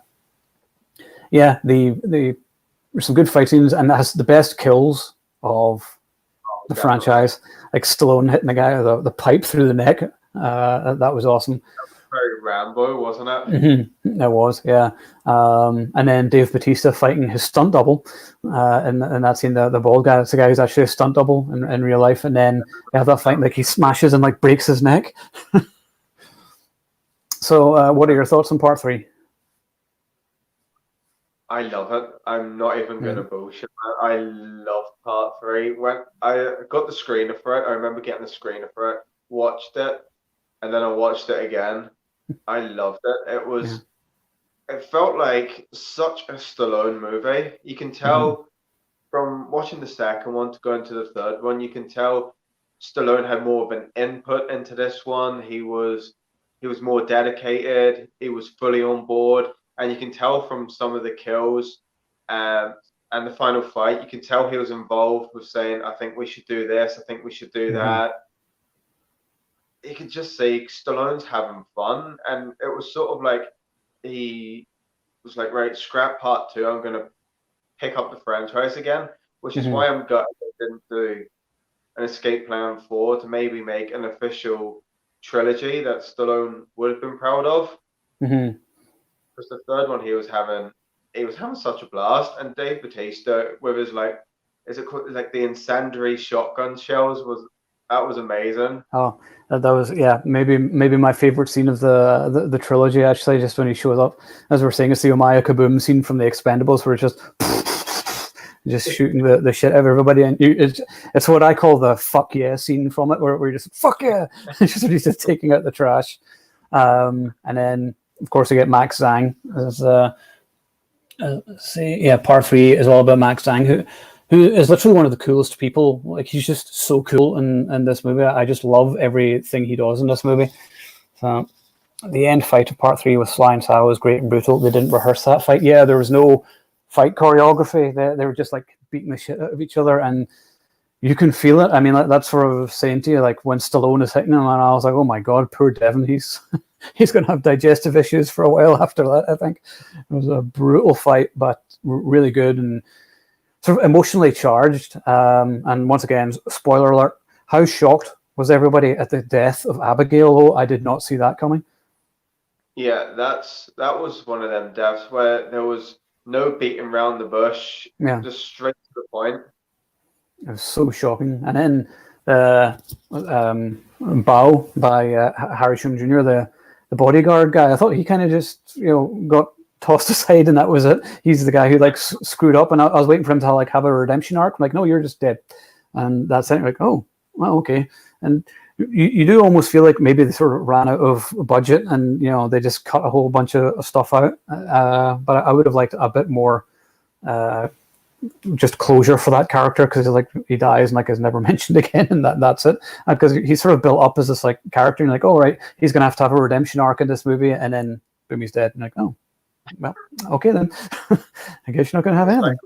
A: some good fight scenes, and that has the best kills of the franchise. Like Stallone hitting the guy with the pipe through the neck. That was awesome.
B: Very Rambo, wasn't it?
A: Mm-hmm. It was, yeah. And then Dave Bautista fighting his stunt double, and that scene, the bald guy, that's the guy who's actually a stunt double in real life. And then they have that fight, like he smashes and like breaks his neck. So, what are your thoughts on Part 3?
B: I love it. I'm not even going to bullshit. I love Part 3. When I got the screener for it, I remember getting the screener for it, watched it, and then I watched it again. I loved it. It felt like such a Stallone movie. You can tell from watching the second one to going to the third one, you can tell Stallone had more of an input into this one. He was he was more dedicated. He was fully on board, and you can tell from some of the kills and the final fight, you can tell he was involved with saying, "I think we should do this. I think we should do that." You could just see Stallone's having fun, and it was sort of like he was like, "Right, scrap part 2. I'm gonna pick up the franchise again," which is why I'm gutted they didn't do an Escape Plan 4 to maybe make an official trilogy that Stallone would have been proud of. Because the third one he was having such a blast, and Dave Bautista with his like, is it called, like the incendiary shotgun shells was amazing.
A: Oh, that was maybe my favorite scene of the trilogy, actually, just when he shows up. As we're saying, it's the Omaya Kaboom scene from The Expendables, where it's just shooting the shit out of everybody, and it's what I call the fuck yeah scene from it, where you're just fuck yeah, just when he's just taking out the trash, and then of course we get Max Zhang as part 3 is all about Max Zhang, who is literally one of the coolest people. Like, he's just so cool in this movie. I just love everything he does in this movie. So the end fight of part 3 with Sly and Sal was great and brutal. They didn't rehearse that fight. Yeah, there was no fight choreography. They were just like beating the shit out of each other, and you can feel it. I mean, that's what I was saying to you. Like, when Stallone is hitting him, and I was like, oh my god, poor Devin. He's going to have digestive issues for a while after that. I think it was a brutal fight, but really good and sort of emotionally charged. And once again, spoiler alert, how shocked was everybody at the death of Abigail? Though I did not see that coming.
B: Yeah, that was one of them deaths where there was no beating around the bush, just straight to the point.
A: It was so shocking. And then Bao by Harry Shum Jr., the bodyguard guy, I thought he kind of just got tossed aside and that was it. He's the guy who like screwed up, and I was waiting for him to like have a redemption arc. I'm like, no, you're just dead, and that's it. Like, oh, well, okay. And you do almost feel like maybe they sort of ran out of budget and they just cut a whole bunch of stuff out. But I would have liked a bit more just closure for that character, because like he dies and like is never mentioned again, and that's it. Because he's sort of built up as this like character, and like, oh right, he's gonna have to have a redemption arc in this movie, and then boom, he's dead. And like, oh, well, okay then. I guess you're not gonna have anything.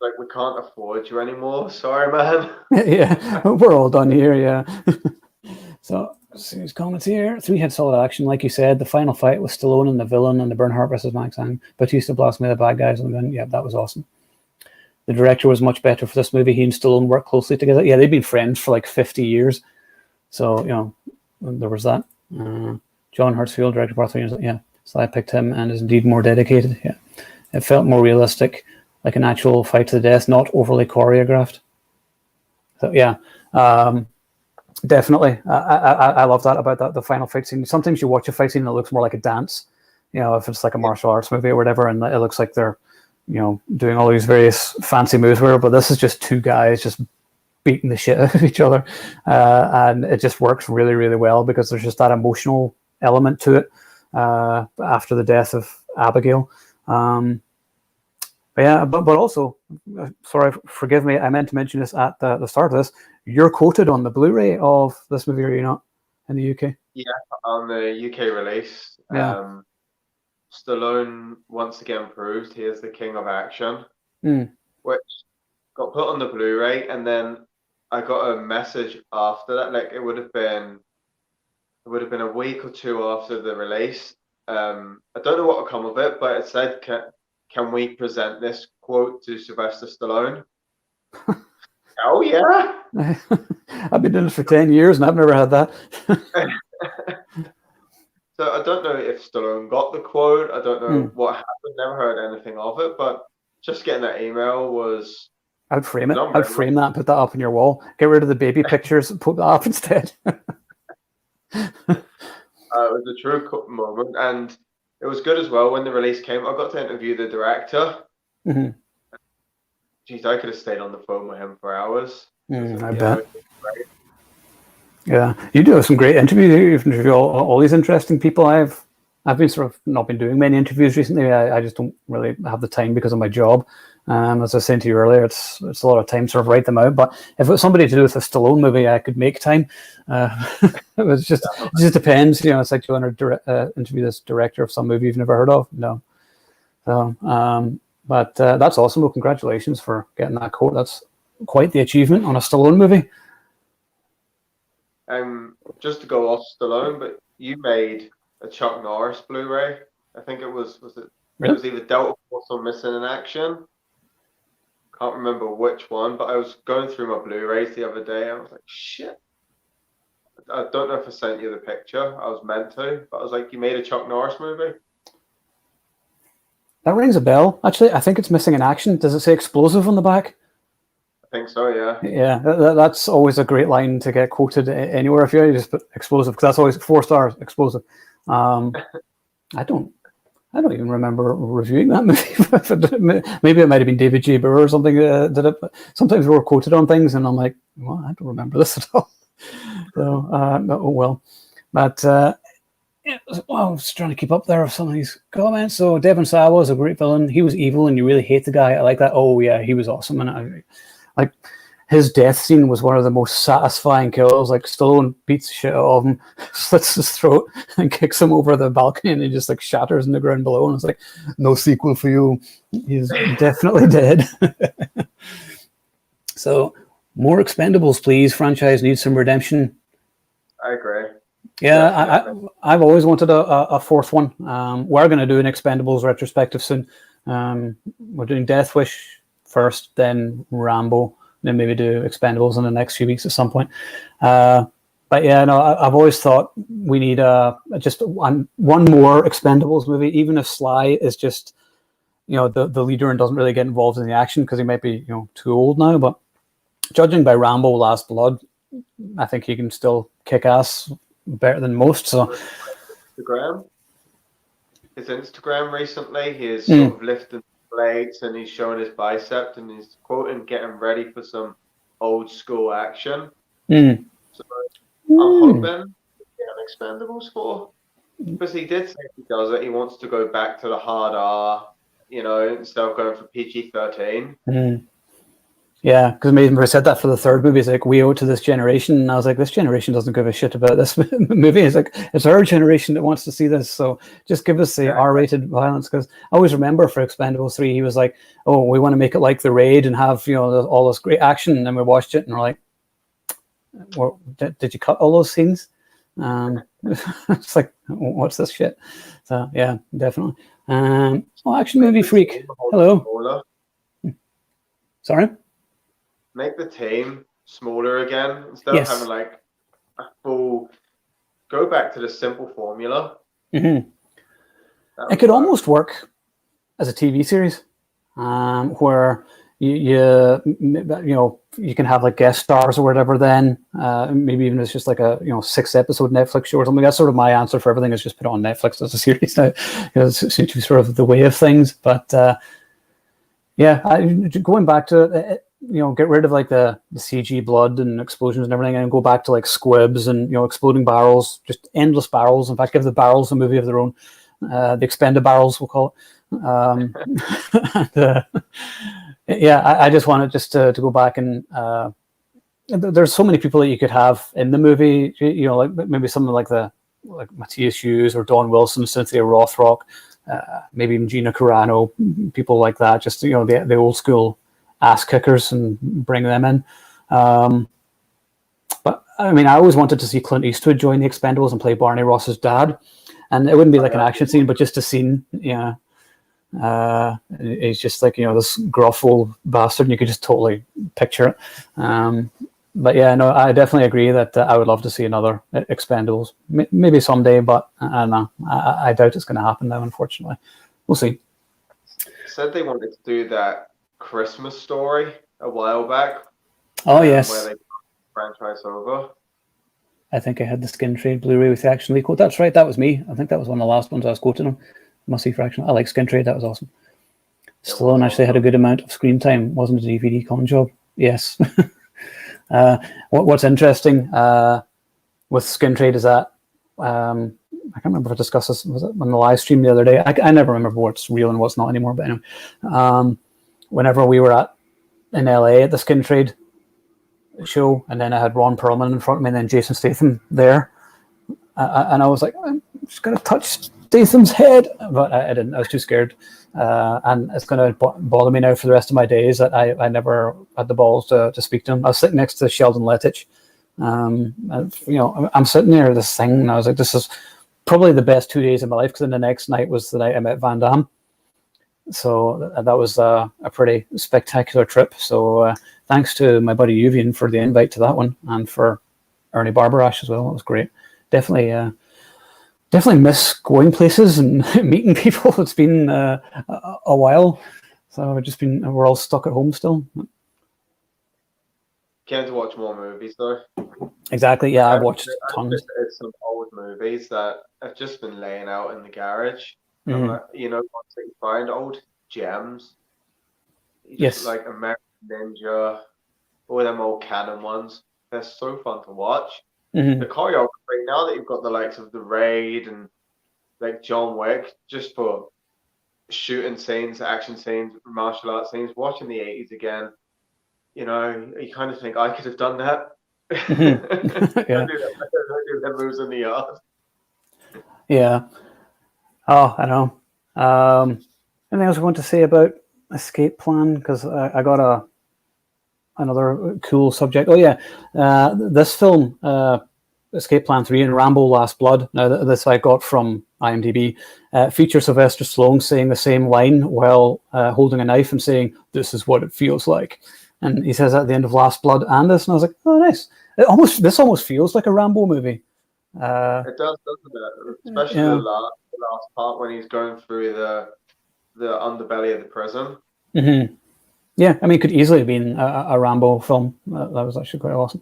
B: Like, we can't afford you anymore. Sorry, man.
A: Yeah, we're all done here. Yeah. So, his comments here. 3 had solid action, like you said. The final fight with Stallone and the villain, and the Bernhardt versus Max Zhang. Bautista blasting the bad guys, and then that was awesome. The director was much better for this movie. He and Stallone worked closely together. Yeah, they've been friends for like 50 years. So, there was that. John Hertzfield, director of part 3. Yeah, so I picked him, and is indeed more dedicated. Yeah, it felt more realistic, like an actual fight to the death, not overly choreographed. So yeah, definitely. I love that about the final fight scene. Sometimes you watch a fight scene and it looks more like a dance. If it's like a martial arts movie or whatever, and it looks like they're doing all these various fancy moves, but this is just 2 guys just beating the shit out of each other, and it just works really, really well because there's just that emotional element to it after the death of Abigail. But also, sorry, forgive me, I meant to mention this at the start of this. You're quoted on the Blu-ray of this movie, are you not, in the UK?
B: Yeah, on the UK release.
A: Yeah.
B: Stallone once again proved he is the king of action, which got put on the Blu-ray, and then I got a message after that. Like, it would have been a week or 2 after the release. I don't know what will come of it, but it said, can we present this quote to Sylvester Stallone? Oh, yeah.
A: I've been doing this for 10 years and I've never had that.
B: So I don't know if Stallone got the quote. I don't know what happened. Never heard anything of it. But just getting that email was...
A: I'd frame it. I'd frame that and put that up on your wall. Get rid of the baby pictures and put that up instead.
B: It was a true moment. And it was good as well. When the release came, I got to interview the director. Jeez, I could have stayed on the phone with him for hours.
A: I bet. Yeah, you do some great interviews. You interview all these interesting people. I've been sort of not been doing many interviews recently. I just don't really have the time because of my job. As I was saying to you earlier, it's a lot of time to sort of write them out. But if it was somebody to do with a Stallone movie, I could make time. It just depends. You know, it's like you want to interview this director of some movie you've never heard of. No. So, but that's awesome. Well, congratulations for getting that quote. That's quite the achievement on a Stallone movie.
B: Just to go off Stallone, but you made a Chuck Norris Blu-ray. I think it was it? Really? It was either Delta Force or Missing in Action. Can't remember which one, but I was going through my Blu-rays the other day. I was like, shit. I don't know if I sent you the picture. I was meant to, but I was like, you made a Chuck Norris movie?
A: That rings a bell. Actually, I think it's Missing in Action. Does it say explosive on the back?
B: I think so, yeah.
A: Yeah, that's always a great line to get quoted anywhere. If you just put explosive, because that's always 4 stars, explosive. I don't even remember reviewing that movie. Maybe it might have been David J. Brewer or something did it. But sometimes we're quoted on things, and I'm like, well, I don't remember this at all. So, oh well. But yeah, well, I was trying to keep up there with some of these comments. So Devon Sawa was a great villain. He was evil, and you really hate the guy. I like that. Oh yeah, he was awesome, and I like his death scene was one of the most satisfying kills. Like Stallone beats the shit out of him, slits his throat, and kicks him over the balcony, and he just like shatters in the ground below. And it's like, no sequel for you. He's definitely dead. So, more Expendables, please. Franchise needs some redemption.
B: I agree.
A: Yeah, I've always wanted a 4th one. We're going to do an Expendables retrospective soon. We're doing Death Wish first, then Rambo, then maybe do Expendables in the next few weeks at some point. But yeah, no, I've always thought we need just one more Expendables movie, even if Sly is just, you know, the leader and doesn't really get involved in the action because he might be, you know, too old now. But judging by Rambo: Last Blood, I think he can still kick ass better than most. So
B: his Instagram recently, he's sort of lifting plates and he's showing his bicep and he's quoting getting ready for some old school action. So I'm hoping to get an Expendables 4, because he did say he does it. He wants to go back to the hard R, you know, instead of going for PG-13.
A: Yeah, because I said that for the 3rd movie. It's like, we owe it to this generation. And I was like, this generation doesn't give a shit about this movie. It's like, it's our generation that wants to see this. So just give us the R-rated violence. Because I always remember for Expendables 3, he was like, oh, we want to make it like The Raid and have, you know, all this great action. And then we watched it and we're like, well, did you cut all those scenes? It's like, what's this shit? So yeah, definitely. Action movie freak. Hello. Sorry?
B: Make the team smaller again instead of having like a full. Go back to the simple formula.
A: It could almost work as a TV series, where you know, you can have like guest stars or whatever. Then maybe even it's just like a, you know, 6-episode Netflix show or something. That's sort of my answer for everything, is just put it on Netflix as a series now. It seems to be sort of the way of things. But yeah, going back to you know, get rid of like the CG blood and explosions and everything, and go back to like squibs and, you know, exploding barrels, just endless barrels. In fact, give the barrels a movie of their own. The Expendables, we'll call it. And, yeah, I just wanted just to go back and there's so many people that you could have in the movie. You know, like maybe someone like Matthias Hughes or Dawn Wilson, Cynthia Rothrock, maybe even Gina Carano, people like that. Just, you know, the old school ass kickers, and bring them in. But I mean, I always wanted to see Clint Eastwood join the Expendables and play Barney Ross's dad, and it wouldn't be like an action scene, but just a scene. Yeah, he's just like, you know, this gruff old bastard, and you could just totally picture it. But yeah, no, I definitely agree that I would love to see another Expendables, maybe someday, but I don't know. I doubt it's going to happen now, unfortunately. We'll see.
B: Said they wanted to do that Christmas Story a while back.
A: Oh yes.
B: Where they franchise over.
A: I think I had the Skin Trade Blu-ray with the Action League quote. That's right, that was me. I think that was one of the last ones I was quoting on. Must see for Action. I like Skin Trade. That was awesome. Stallone actually had a good amount of screen time. Wasn't a DVD con job. Yes. What's interesting with Skin Trade is that I can't remember if I discussed this. Was it on the live stream the other day? I never remember what's real and what's not anymore. But anyway, whenever we were in LA at the Skin Trade show, and then I had Ron Perlman in front of me, and then Jason Statham there, and I was like, I'm just going to touch Statham's head, but I didn't. I was too scared, and it's going to bother me now for the rest of my days that I never had the balls to speak to him. I was sitting next to Sheldon Lettich. I'm sitting there with this thing, and I was like, this is probably the best 2 days of my life, because then the next night was the night I met Van Damme. So that was a pretty spectacular trip. So thanks to my buddy Uvian for the invite to that one, and for Ernie Barbarash as well. It was great. Definitely miss going places and meeting people. It's been a while, so we're all stuck at home still.
B: Can't watch more movies though.
A: Exactly. Yeah, I've watched tons.
B: It's some old movies that have just been laying out in the garage.
A: Mm-hmm.
B: Once you find old gems,
A: yes,
B: like American Ninja, all them old canon ones, they're so fun to watch.
A: Mm-hmm.
B: The choreography, now that you've got the likes of The Raid and like John Wick, just for shooting scenes, action scenes, martial arts scenes, watching the 80s again, you kind of think I could have done that.
A: Mm-hmm. Yeah.
B: I do that moves in the yard.
A: Yeah. Oh, I know. Anything else I want to say about Escape Plan? Because I got another cool subject. Oh yeah, this film, Escape Plan 3 and Rambo: Last Blood. Now this I got from IMDb. Features Sylvester Stallone saying the same line while holding a knife and saying, "This is what it feels like." And he says that at the end of Last Blood and this, and I was like, "Oh, nice." This almost feels like a Rambo movie.
B: It does, doesn't it? Especially the last part when he's going through the underbelly of the prison.
A: Mm-hmm. Yeah, I mean, it could easily have been a Rambo film. That was actually quite awesome.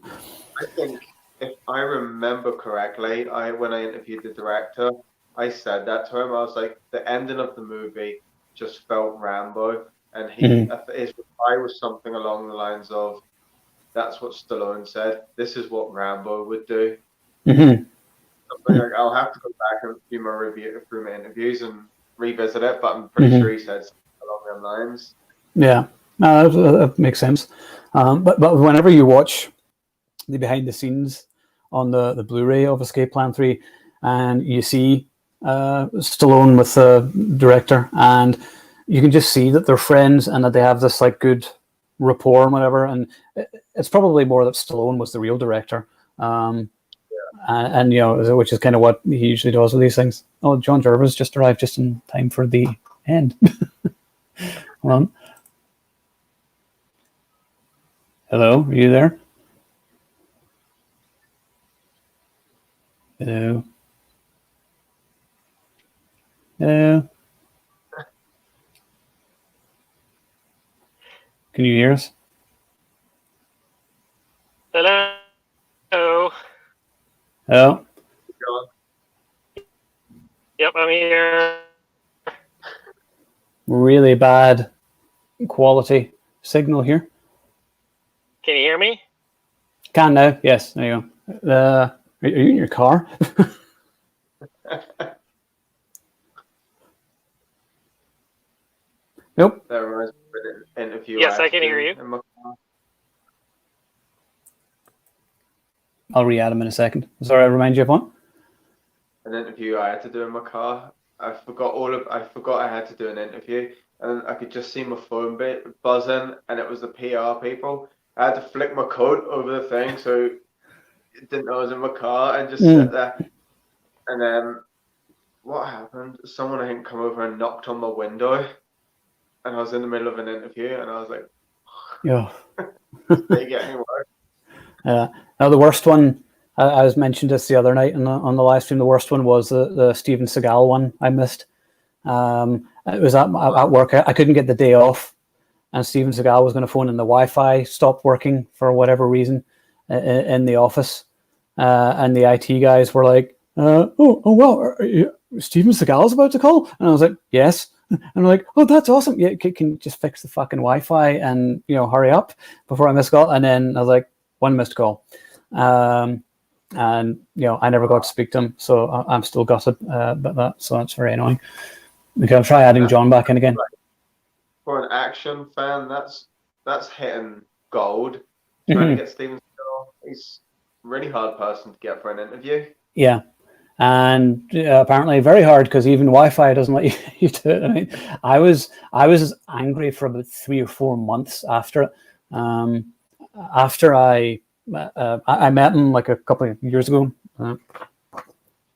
B: I think, if I remember correctly, when I interviewed the director, I said that to him. I was like, the ending of the movie just felt Rambo, and his reply was something along the lines of, "That's what Stallone said. This is what Rambo would do."
A: Mm-hmm.
B: Like, I'll have to go back and do my review through my interviews and revisit it, but I'm pretty sure he said something along those lines.
A: Yeah, that makes sense. But whenever you watch the behind the scenes on the Blu-ray of Escape Plan 3, and you see Stallone with the director, and you can just see that they're friends and that they have this like good rapport and whatever. And it's probably more that Stallone was the real director. And which is kind of what he usually does with these things. Oh, John Jervis just arrived just in time for the end. Hold on. Hello, are you there? Hello. Hello. Can you hear us?
C: Hello.
A: Hello.
C: Yep, I'm here.
A: Really bad quality signal here.
C: Can you hear me?
A: Can now. Yes, there you go. Are you in your car? Nope.
B: That reminds me of an interview.
C: Yes, I can hear you.
A: I'll re-add him in a second. Sorry, I remind you of one.
B: An interview I had to do in my car. I forgot I had to do an interview, and I could just see my phone buzzing, and it was the PR people. I had to flick my coat over the thing so it didn't know I was in my car, and just sit there. And then what happened? Someone, I think, come over and knocked on my window, and I was in the middle of an interview, and I was like,
A: "Yeah,
B: they get any worse."
A: Now the worst one, I was mentioned this the other night on the live stream. The worst one was the Steven Seagal one I missed. It was at work. I couldn't get the day off, and Steven Seagal was going to phone in. The Wi-Fi stopped working for whatever reason in the office, and the IT guys were like, well, Steven Seagal's about to call," and I was like, "Yes." And I'm like, "Oh, that's awesome. Yeah, can you just fix the fucking Wi-Fi and hurry up before I miss call?" And then I was like, one missed call. And I never got to speak to him, so I'm still gutted about that. So that's very annoying. Okay, I'll try adding John back in again.
B: for an action fan, that's hitting gold. Trying to get Steven Seagal, he's a really hard person to get for an interview.
A: Yeah. And apparently very hard, because even Wi-Fi doesn't let you do it. I mean, I was angry for about 3 or 4 months after it. After I met him like a couple of years ago.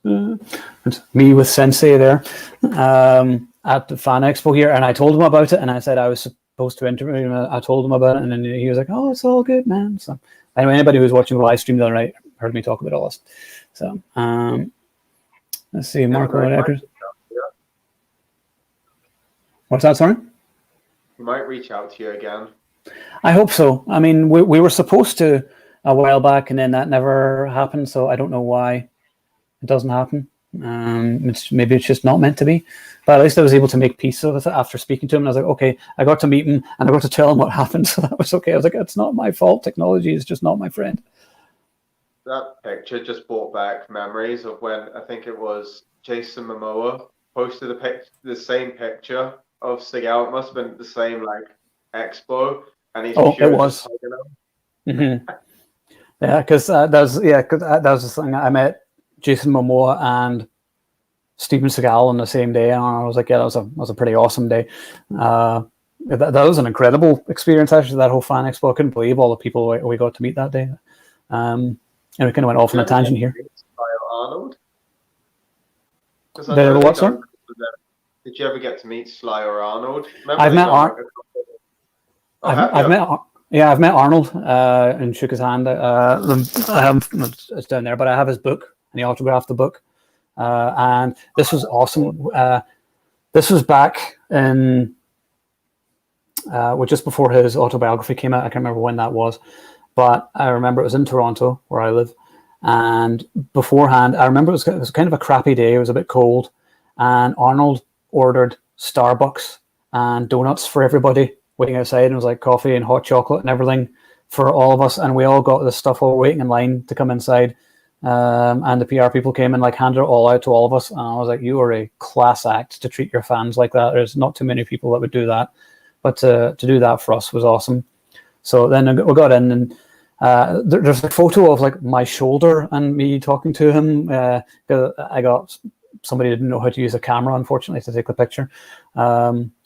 A: It's me with Sensei there at the Fan Expo here, and I told him about it, and I said I was supposed to interview him. I told him about it, and then he was like, "Oh, it's all good, man." So anyway, anybody who was watching the live stream the other night heard me talk about all this. So let's see, Marco. What's that, sorry?
B: He might reach out to you again.
A: I hope so. I mean, we were supposed to a while back, and then that never happened. So I don't know why it doesn't happen. Maybe it's just not meant to be. But at least I was able to make peace with it after speaking to him. And I was like, okay, I got to meet him, and I got to tell him what happened. So that was okay. I was like, it's not my fault. Technology is just not my friend.
B: That picture just brought back memories of when I think it was Jason Momoa posted the same picture of Seagal. It must have been at the same expo, and he's
A: it was. Mm-hmm. Yeah, because that was the thing. I met Jason Momoa and Steven Seagal on the same day, and I was like, yeah, that was a pretty awesome day. That was an incredible experience, actually. That whole Fan Expo, I couldn't believe all the people we got to meet that day. And we kind of went off on a tangent here.
B: Arnold?
A: What, sir?
B: Did you ever get to meet Sly or Arnold?
A: I've met Arnold. I've met Arnold and shook his hand. It's down there, but I have his book, and he autographed the book. And this was awesome. This was back in just before his autobiography came out. I can't remember when that was, but I remember it was in Toronto, where I live. And beforehand, I remember it was kind of a crappy day. It was a bit cold, and Arnold ordered Starbucks and donuts for everybody waiting outside, and it was like coffee and hot chocolate and everything for all of us. And we all got this stuff while waiting in line to come inside. And the PR people came and handed it all out to all of us. And I was like, you are a class act to treat your fans like that. There's not too many people that would do that. But to do that for us was awesome. So then we got in, and there's a photo of my shoulder and me talking to him. I got somebody who didn't know how to use a camera, unfortunately, to take the picture.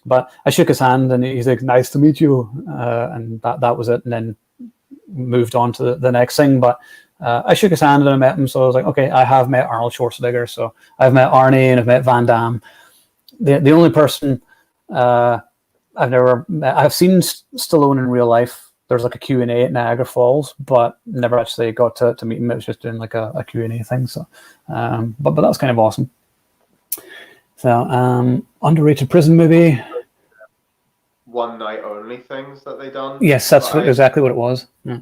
A: But I shook his hand, and he's like, "Nice to meet you," and that was it. And then moved on to the next thing. But I shook his hand and I met him, so I was like, okay, I have met Arnold Schwarzenegger, so I've met Arnie and I've met Van Damme. The only person I've seen Stallone in real life. There's a Q&A at Niagara Falls, but never actually got to meet him. It was just doing a Q&A thing. So, but that was kind of awesome. So, underrated prison movie.
B: One night only things that they done.
A: Yes, that's exactly what it was. Yeah.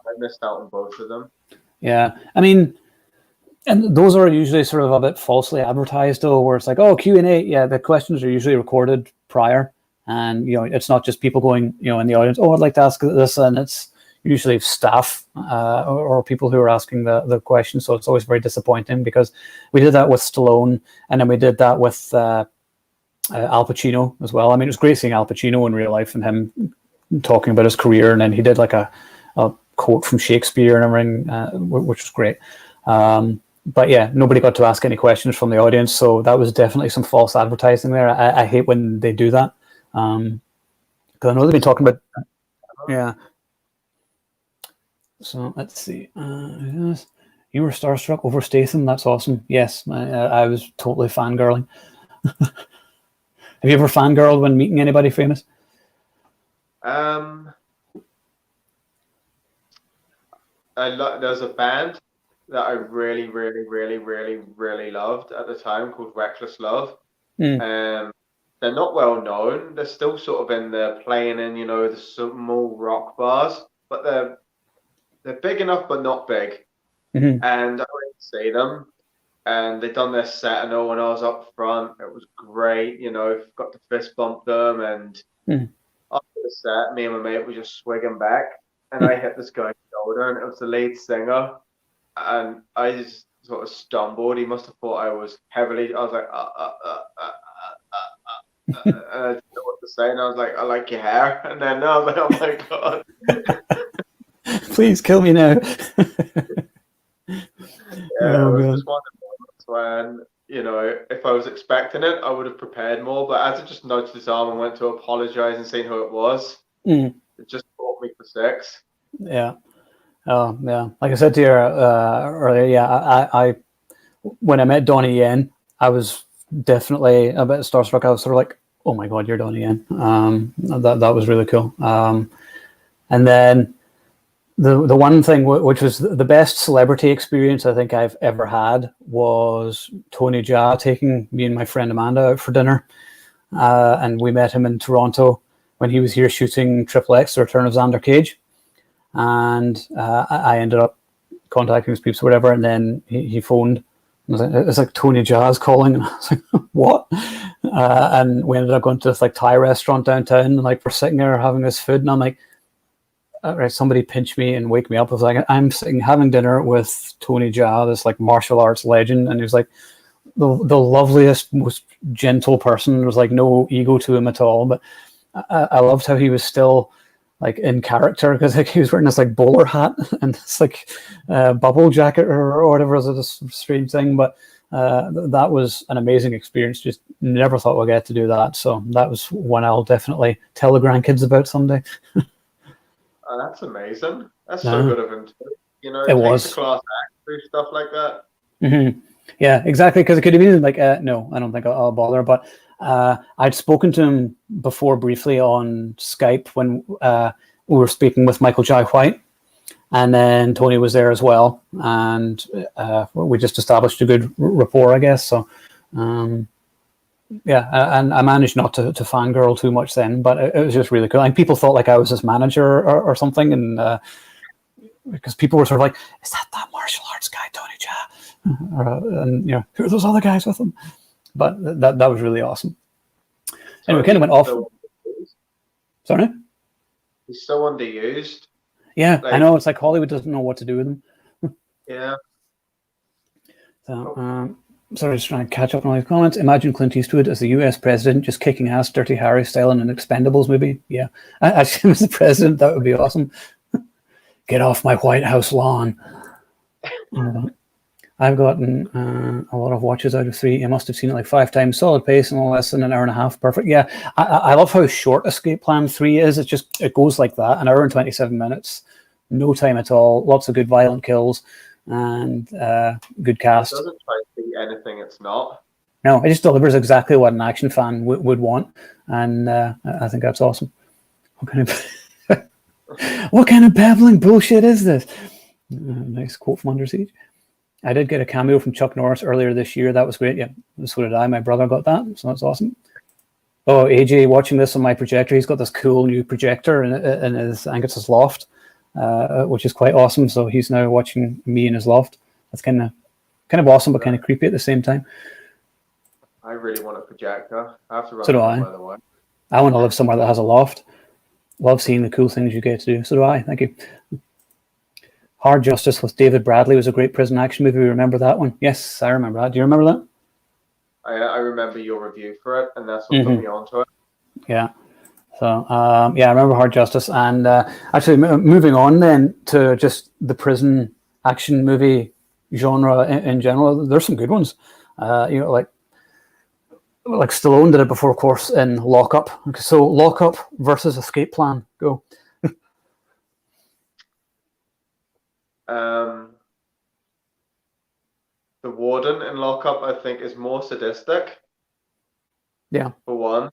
B: I missed out on both of them.
A: Yeah, I mean, and those are usually sort of a bit falsely advertised, though, where it's like, oh, Q&A. Yeah, the questions are usually recorded prior, and it's not just people going, in the audience, oh, I'd like to ask this, and it's usually staff or people who are asking the question. So it's always very disappointing, because we did that with Stallone, and then we did that with Al Pacino as well. I mean, it was great seeing Al Pacino in real life and him talking about his career, and then he did a quote from Shakespeare and everything, which was great. But yeah, nobody got to ask any questions from the audience, so that was definitely some false advertising there. I hate when they do that, because I know they've been talking about, yeah. So let's see. Yes. You were starstruck over Statham. That's awesome. Yes, I was totally fangirling. Have you ever fangirled when meeting anybody famous?
B: There's a band that I really, really, really, really, really loved at the time called Reckless Love. They're not well known. They're still sort of in there playing in, the small rock bars, but they're big enough but not big. Mm-hmm. And I went to see them, and they done their set, and when I was up front, it was great. Got to fist bump them, and after the set, me and my mate were just swigging back, and I hit this guy's shoulder, and it was the lead singer, and I just sort of stumbled. He must have thought I was heavily. I was like, and I didn't know what to say, and I was like, I like your hair, and then I was like, oh my god.
A: Please kill me now.
B: Yeah, it was just one of those when, you know, if I was expecting it, I would have prepared more. But as I just nudged his arm and went to apologize and seen who it was, it just caught me for 6.
A: Yeah. Oh, yeah. Like I said to you earlier, yeah, I when I met Donnie Yen, I was definitely a bit starstruck. I was sort of like, oh my God, you're Donnie Yen. That was really cool. And then the one thing which was the best celebrity experience I think I've ever had was Tony Jaa taking me and my friend Amanda out for dinner. And we met him in Toronto when he was here shooting Triple X, The Return of Xander Cage. And I ended up contacting his peeps or whatever, and then he phoned. It's like Tony Jaa's calling, and I was like, what? And we ended up going to this like Thai restaurant downtown, and like we're sitting there having this food, and I'm like, all right, somebody pinch me and wake me up. I was like, I'm sitting having dinner with Tony Jaa, this like martial arts legend, and he was like the loveliest, most gentle person. There was like no ego to him at all, but I loved how he was still like in character, because like he was wearing this like bowler hat and this like bubble jacket or whatever. Is this strange thing? But that was an amazing experience. Just never thought we'd get to do that. So that was one I'll definitely tell the grandkids about someday.
B: Oh, that's amazing. That's so good of him too. You know,
A: it was
B: a class act through stuff like that.
A: Mm-hmm. Yeah, exactly. Because it could have been like, no, I don't think I'll bother. But I'd spoken to him before briefly on Skype when we were speaking with Michael Jai White, and then Tony was there as well, and we just established a good rapport, I guess. So, yeah, and I managed not to fangirl too much then, but it was just really cool. And people thought like I was his manager or something, and because people were sort of like, "Is that martial arts guy, Tony Jaa?" And you know, who are those other guys with him? But that was really awesome. And we kind of went off. Sorry?
B: He's so underused.
A: Yeah, like, I know. It's like Hollywood doesn't know what to do with him.
B: Yeah.
A: So, sorry, just trying to catch up on all these comments. Imagine Clint Eastwood as the US president just kicking ass, Dirty Harry style in an Expendables movie. Yeah. Actually, as the president, that would be awesome. Get off my White House lawn. I've gotten a lot of watches out of 3. I must have seen it like 5 times. Solid pace and less than an hour and a half. Perfect. Yeah, I love how short Escape Plan 3 is. It goes like that. An hour and 27 minutes. No time at all. Lots of good violent kills and good cast.
B: It doesn't try to be anything it's not.
A: No, it just delivers exactly what an action fan would want. And I think that's awesome. What kind of babbling bullshit is this? Nice quote from Under Siege. I did get a cameo from Chuck Norris earlier this year. That was great. Yeah, so did I. My brother got that, so that's awesome. Oh, AJ, watching this on my projector. He's got this cool new projector in his, I think it's his loft, which is quite awesome. So he's now watching me in his loft. That's kind of awesome, but kind of creepy at the same time.
B: I really want a projector. I have to run.
A: So do I.
B: By the way.
A: I want to live somewhere that has a loft. Love seeing the cool things you get to do. So do I. Thank you. Hard Justice with David Bradley was a great prison action movie. Remember that one? Yes, I remember that. Do you remember that?
B: I remember your review for it, and that's what put me onto it.
A: Yeah. So, yeah, I remember Hard Justice. And actually, moving on then to just the prison action movie genre in general, there's some good ones. You know, like Stallone did it before, of course, in Lock Up. So, Lock Up versus Escape Plan. Go.
B: The warden in Lock Up, I think, is more sadistic.
A: Yeah.
B: For one,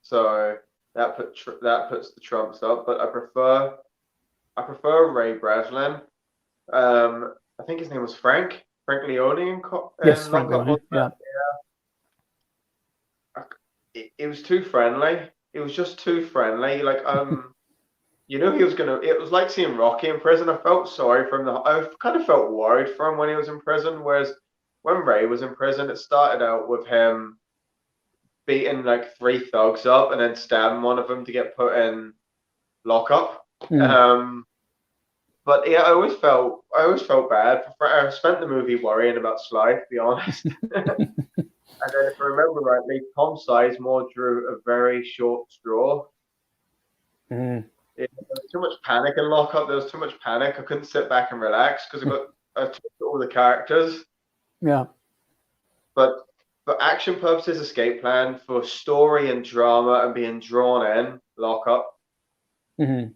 B: so that puts the trumps up. But I prefer Ray Breslin. I think his name was Frank Leone.
A: Yes, Frank Leone. Yeah.
B: It was too friendly. It was just too friendly. Like you know, it was like seeing Rocky in prison. I felt sorry for him. I kind of felt worried for him when he was in prison. Whereas when Ray was in prison, it started out with him beating like 3 thugs up and then stabbing one of them to get put in lockup. But yeah, I always felt bad. I spent the movie worrying about Sly, to be honest. And then, if I remember rightly, Tom Sizemore drew a very short straw.
A: Mm.
B: There was too much panic in Lockup. There was too much panic. I couldn't sit back and relax because I took all the characters.
A: Yeah.
B: But for action purposes, Escape Plan, for story and drama and being drawn in, Lockup.
A: Mm-hmm.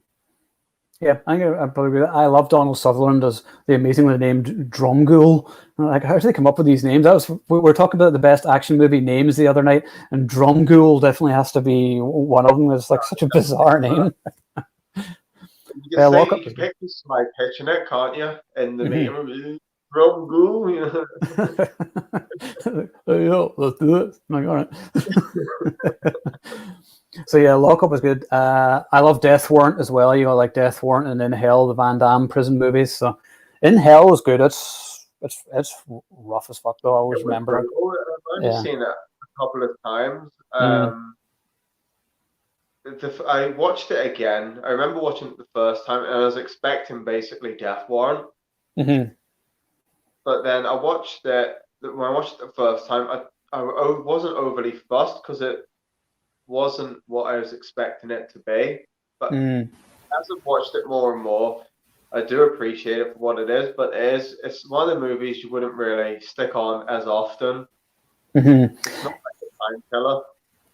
A: Yeah, I think I probably agree with that. I love Donald Sutherland as the amazingly named Dromgoole. Like, how do they come up with these names? We were talking about the best action movie names the other night, and Dromgoole definitely has to be one of them. It's like such a bizarre name.
B: You can say you can pick my pitch in it, can't you? In the meeting, Dromgoole.
A: Yeah, let's do it. Like, all right. So yeah, Lockup was good. I love Death Warrant as well. You know, like Death Warrant and In Hell, the Van Damme prison movies. So In Hell was good. It's rough as fuck though. I always remember it.
B: I've only seen it a couple of times. I watched it again. I remember watching it the first time, and I was expecting basically Death Warrant.
A: Mm-hmm.
B: But then I watched it. When I watched it the first time, I wasn't overly fussed because it wasn't what I was expecting it to be. But as I've watched it more and more, I do appreciate it for what it is. But it's one of the movies you wouldn't really stick on as often.
A: Mm-hmm.
B: It's not like a time killer.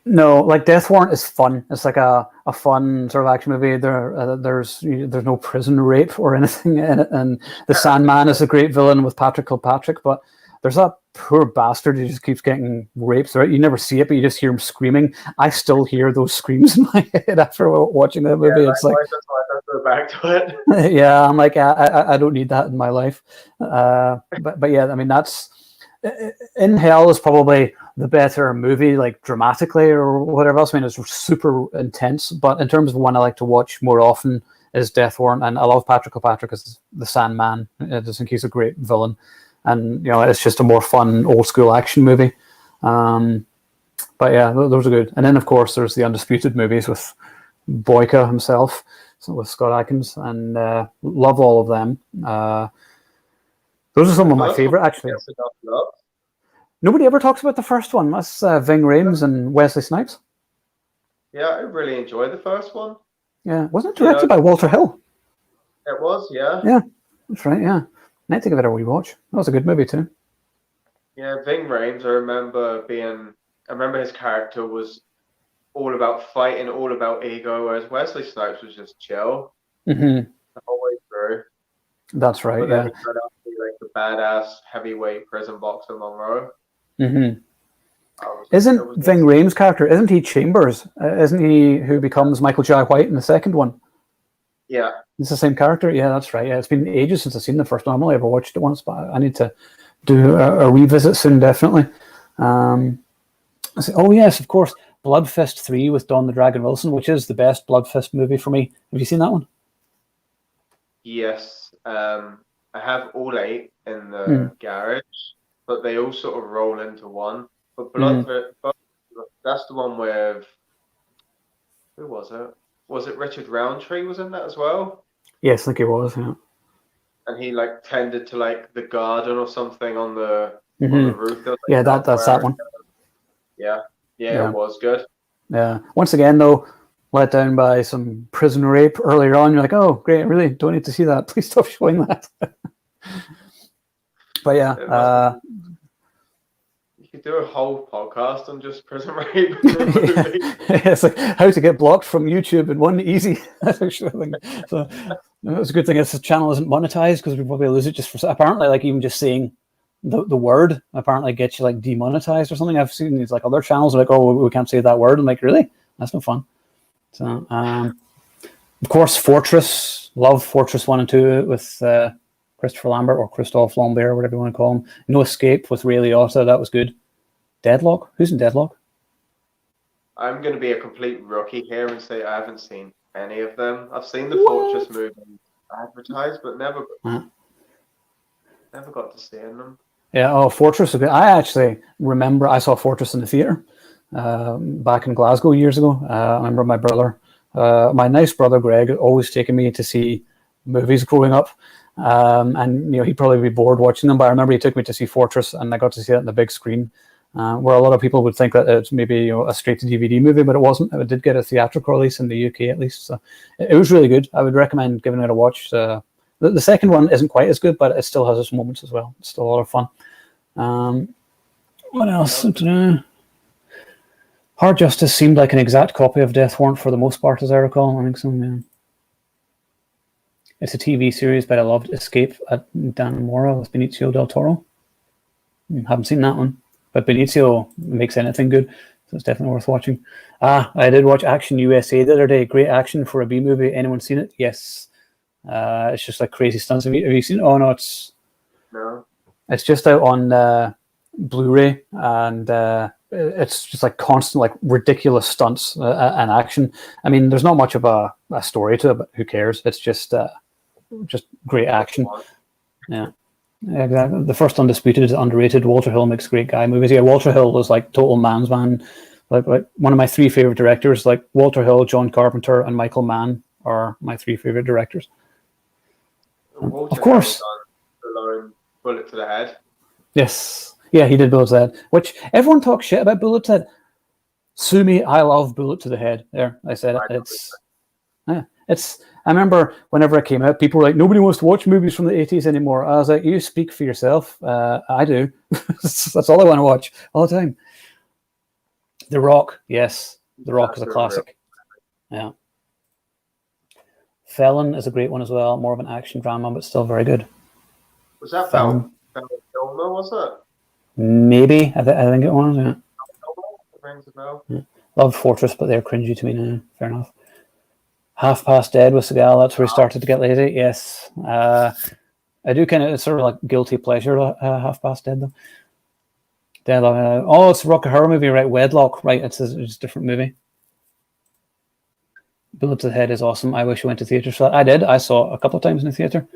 A: No, like Death Warrant is fun. It's like a fun sort of action movie. There's no prison rape or anything in it, and the Sandman is a great villain with Patrick Kilpatrick. But there's that poor bastard who just keeps getting raped. Right? You never see it, but you just hear him screaming. I still hear those screams in my head after watching that movie. It's like
B: that's why I go back to it.
A: Yeah, I'm like I don't need that in my life. But yeah, I mean that's. In Hell is probably the better movie, like dramatically or whatever else. I mean, it's super intense, but in terms of one I like to watch more often is Death Warrant, and I love Patrick Kilpatrick as the Sandman. I just think he's a great villain, and you know, it's just a more fun old school action movie. But yeah, those are good. And then of course there's the Undisputed movies with Boyka himself, so with Scott Adkins, and love all of them. Those are some of my favorite, actually. Nobody ever talks about the first one. That's Ving Rhames and Wesley Snipes.
B: Yeah, I really enjoyed the first one.
A: Yeah, wasn't it directed by Walter Hill?
B: It was, yeah.
A: Yeah, that's right. Yeah, I need to give it a rewatch. That was a good movie too.
B: Yeah, Ving Rhames. I remember his character was all about fighting, all about ego, whereas Wesley Snipes was just chill the whole way through.
A: That's right.
B: But
A: yeah.
B: Then he turned out to be like the badass heavyweight prison boxer Monroe.
A: Isn't Ving Rhames' character? Isn't he Chambers? Isn't he who becomes Michael Jai White in the second one?
B: Yeah,
A: it's the same character. Yeah, that's right. Yeah, it's been ages since I've seen the first one. I've only ever watched it once, but I need to do a revisit soon, definitely. Oh yes, of course, Blood Fist 3 with Don the Dragon Wilson, which is the best Blood Fist movie for me. Have you seen that one?
B: Yes. I have all 8 in the garage, but they all sort of roll into one. But that's the one with, who was it? Was it Richard Roundtree was in that as well?
A: Yes, I think it was, yeah.
B: And he like tended to like the garden or something on the roof. Like,
A: yeah, that's that one.
B: Yeah, it was good. Yeah.
A: Once again, though, let down by some prison rape earlier on. You're like, oh, great, I really don't need to see that. Please stop showing that. But yeah.
B: You could do a whole podcast on just prison rape.
A: It's like how to get blocked from YouTube in one easy thing. So it's a good thing this channel isn't monetized because we probably lose it just for apparently like even just saying the word apparently gets you like demonetized or something. I've seen these like other channels are like, oh, we can't say that word. I'm like, really? That's no fun. So of course Fortress, love Fortress 1 and 2 with Christopher Lambert or Christophe Lambert, whatever you want to call him. No Escape with Ray Liotta, that was good. Deadlock? Who's in Deadlock?
B: I'm going to be a complete rookie here and say I haven't seen any of them. I've seen the Fortress movie advertised, but never got to see them. Yeah,
A: Fortress was good. I actually remember I saw Fortress in the theatre back in Glasgow years ago. I remember my brother, my nice brother Greg, always taking me to see movies growing up. And he'd probably be bored watching them, but I remember he took me to see Fortress, and I got to see it on the big screen. where a lot of people would think that it's maybe a straight to DVD movie, but it wasn't. It did get a theatrical release in the UK at least, so it was really good. I would recommend giving it a watch. The second one isn't quite as good, but it still has its moments as well. It's still a lot of fun. What else? Hard Justice seemed like an exact copy of Death Warrant for the most part, as I recall. I think so, yeah. It's a TV series, but I loved Escape at Dan Mora with Benicio del Toro. Haven't seen that one, but Benicio makes anything good, so it's definitely worth watching. I did watch Action USA the other day. Great action for a B movie. Anyone seen it? Yes. It's just like crazy stunts. Have you seen it? Oh no,
B: No.
A: It's just out on Blu-ray, and it's just like constant, like ridiculous stunts and action. I mean, there's not much of a story to it, but who cares? It's just great action. Yeah, exactly. The first Undisputed is underrated. Walter Hill makes great guy movies. Yeah, Walter Hill was like total man's man. Like one of my three favorite directors, like Walter Hill, John Carpenter, and Michael Mann are my three favorite directors. Of course.
B: Stallone, Bullet to the Head.
A: Yes. Yeah, he did Bullet to the Head, which everyone talks shit about Bullet to the Head. Sue me, I love Bullet to the Head. There, I said it. I remember whenever it came out, people were like, nobody wants to watch movies from the 80s anymore. I was like, you speak for yourself. I do. That's all I want to watch all the time. The Rock, yes. The Rock is a classic. Yeah. Felon is a great one as well. More of an action drama, but still very good.
B: Was that Felon Kilmer, was it?
A: Maybe. I think it was, yeah.
B: Rings a bell.
A: Yeah. Loved Fortress, but they're cringy to me now. Fair enough. Half Past Dead with Seagal. That's where he started to get lazy. Yes. I do kind of, it's sort of like guilty pleasure, Half Past Dead, though. It's a rock and horror movie, right? Wedlock, right? It's a different movie. Bullet to the Head is awesome. I wish I went to theaters for that. I did. I saw it a couple of times in the theater.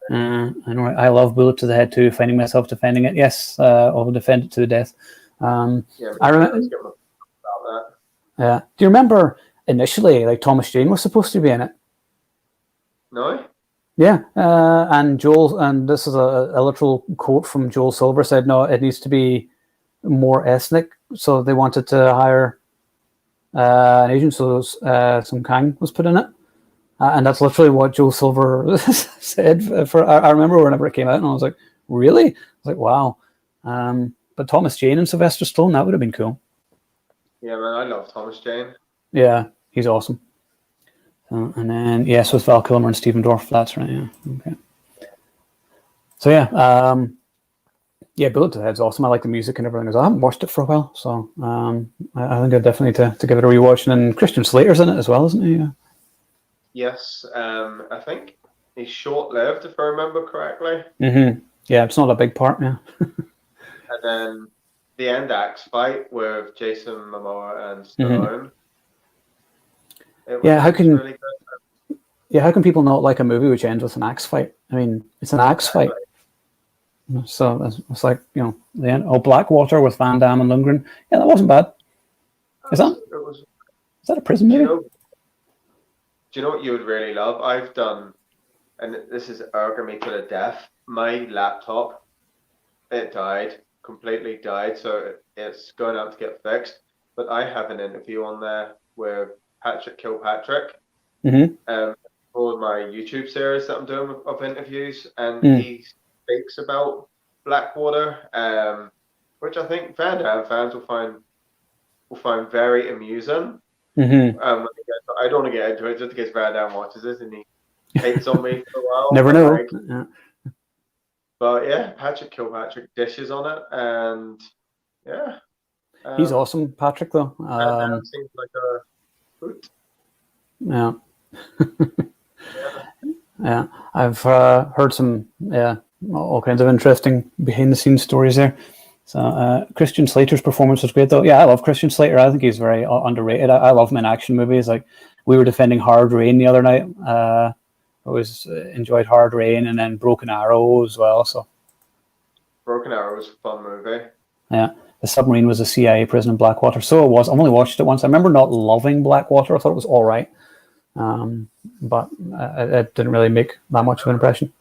A: I know. I love Bullet to the Head too. Finding myself defending it. Yes, I will defend it to the death. I remember. Yeah. Do you remember initially, like Thomas Jane was supposed to be in it?
B: No.
A: Yeah, and Joel, and this is a literal quote from Joel Silver, said, no, it needs to be more ethnic. So they wanted to hire an Asian, so some Kang was put in it. And that's literally what Joel Silver said. I remember whenever it came out, and I was like, really? I was like, wow. But Thomas Jane and Sylvester Stallone, that would have been cool.
B: Yeah, man, I love Thomas Jane.
A: Yeah, he's awesome. And then, yes, with Val Kilmer and Stephen Dorff, that's right, yeah. Okay. So, yeah, Bullet to the Head's awesome. I like the music and everything. I haven't watched it for a while, so I think I'd definitely to give it a rewatch. And then Christian Slater's in it as well, isn't he? Yeah.
B: Yes, I think he's short-lived, if I remember correctly.
A: Mm-hmm. Yeah, it's not a big part, yeah.
B: And then the end axe fight with Jason Momoa and Stallone.
A: Yeah, how can
B: really good.
A: Yeah, how can people not like a movie which ends with an axe fight? I mean, it's an axe fight. So it's like, the end. Oh, Blackwater with Van Damme and Lundgren. Yeah, that wasn't bad. Is that a prison movie?
B: Do you know what you would really love? I've done, and this is irking me to the death. My laptop, it completely died, so it's going out to get fixed. But I have an interview on there with Patrick Kilpatrick for my YouTube series that I'm doing of interviews, and he speaks about Blackwater, which I think Van Damme fans will find very amusing. I don't want to get into it just in case Van Damme watches this and he hates on me for a while.
A: Never know.
B: But yeah, Patrick Kilpatrick dishes on it, and yeah,
A: he's awesome, Patrick. Though
B: seems like a hoot.
A: Yeah. Yeah, I've heard some all kinds of interesting behind the scenes stories there. So Christian Slater's performance was great, though. Yeah, I love Christian Slater. I think he's very underrated. I love him in action movies. Like, we were defending Hard Rain the other night. I always enjoyed Hard Rain, and then Broken Arrow as well. So
B: Broken Arrow was a fun movie.
A: Yeah, The Submarine was a CIA prison in Blackwater. So it was. I've only watched it once. I remember not loving Blackwater. I thought it was all right. But it didn't really make that much of an impression.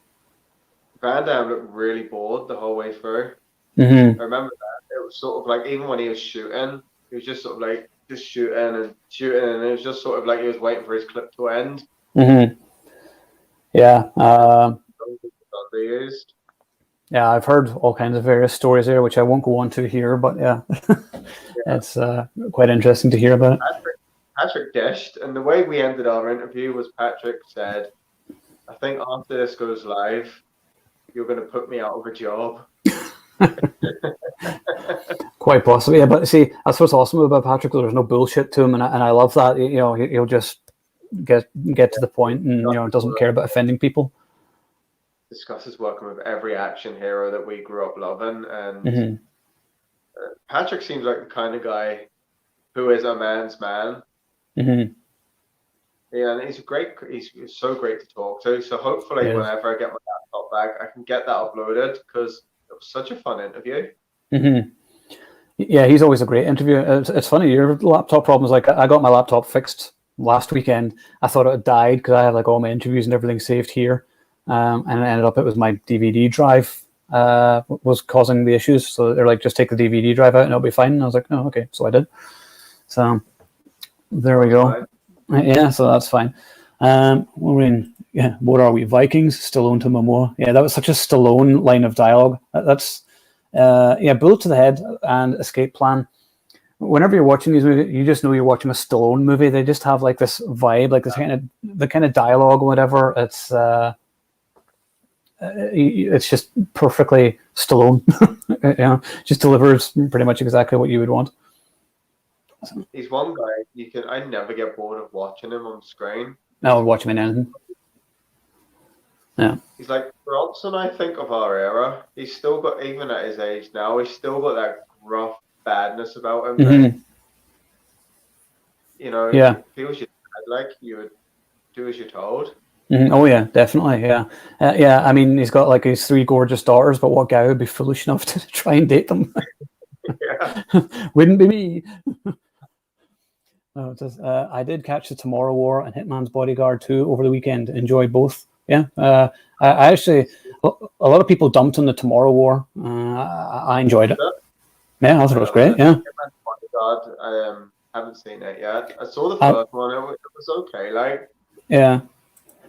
B: Van Damme looked really bored the whole way through.
A: Mm-hmm.
B: I remember that. It was sort of like, even when he was shooting, he was just sort of like just shooting, and it was just sort of like he was waiting for his clip to end.
A: Yeah.
B: They used.
A: Yeah, I've heard all kinds of various stories here, which I won't go on to here, but yeah, it's quite interesting to hear about it.
B: Patrick dished, and the way we ended our interview was Patrick said, "I think after this goes live, you're going to put me out of a job."
A: Quite possibly, yeah. But see, that's what's awesome about Patrick. There's no bullshit to him, and I love that. You know, he'll just get to the point, and you know, doesn't care about offending people.
B: Discusses working with every action hero that we grew up loving, and Patrick seems like the kind of guy who is a man's man. Yeah, and he's so great to talk to. So hopefully, whenever I get my laptop back, I can get that uploaded, because it was such a fun interview.
A: Yeah, he's always a great interview. It's funny, your laptop problems. Like, I got my laptop fixed last weekend. I thought it had died because I had like all my interviews and everything saved here, and it ended up it was my DVD drive was causing the issues. So they're like, just take the DVD drive out and it'll be fine. And I was like, oh, okay. So I did. So there we go. Yeah, so that's fine. We're in. Yeah, what are we? Vikings, Stallone to Momoa. Yeah, that was such a Stallone line of dialogue. That's bullet to the head and escape plan. Whenever you're watching these movies, you just know you're watching a Stallone movie. They just have like this vibe, like this kind of dialogue or whatever. It's just perfectly Stallone. You know, just delivers pretty much exactly what you would want.
B: He's one guy I never get bored of watching him on screen.
A: I would watch him in anything. Yeah.
B: He's like Bronson, I think, of our era. He's still got, even at his age now, he's still got that gruff badness about him. That, you know, if he was your dad, like, you would do as you're told.
A: Oh yeah, definitely. Yeah. I mean, he's got like his 3 gorgeous daughters, but what guy would be foolish enough to try and date them?
B: Yeah.
A: Wouldn't be me. No, I did catch the Tomorrow War and Hitman's Bodyguard 2 over the weekend. Enjoyed both. Yeah. I actually, a lot of people dumped on the Tomorrow War. I enjoyed it. Yeah, I thought it was great. Yeah.
B: Hitman's Bodyguard, I haven't seen it yet. I saw the first one. It was okay. Like.
A: Yeah.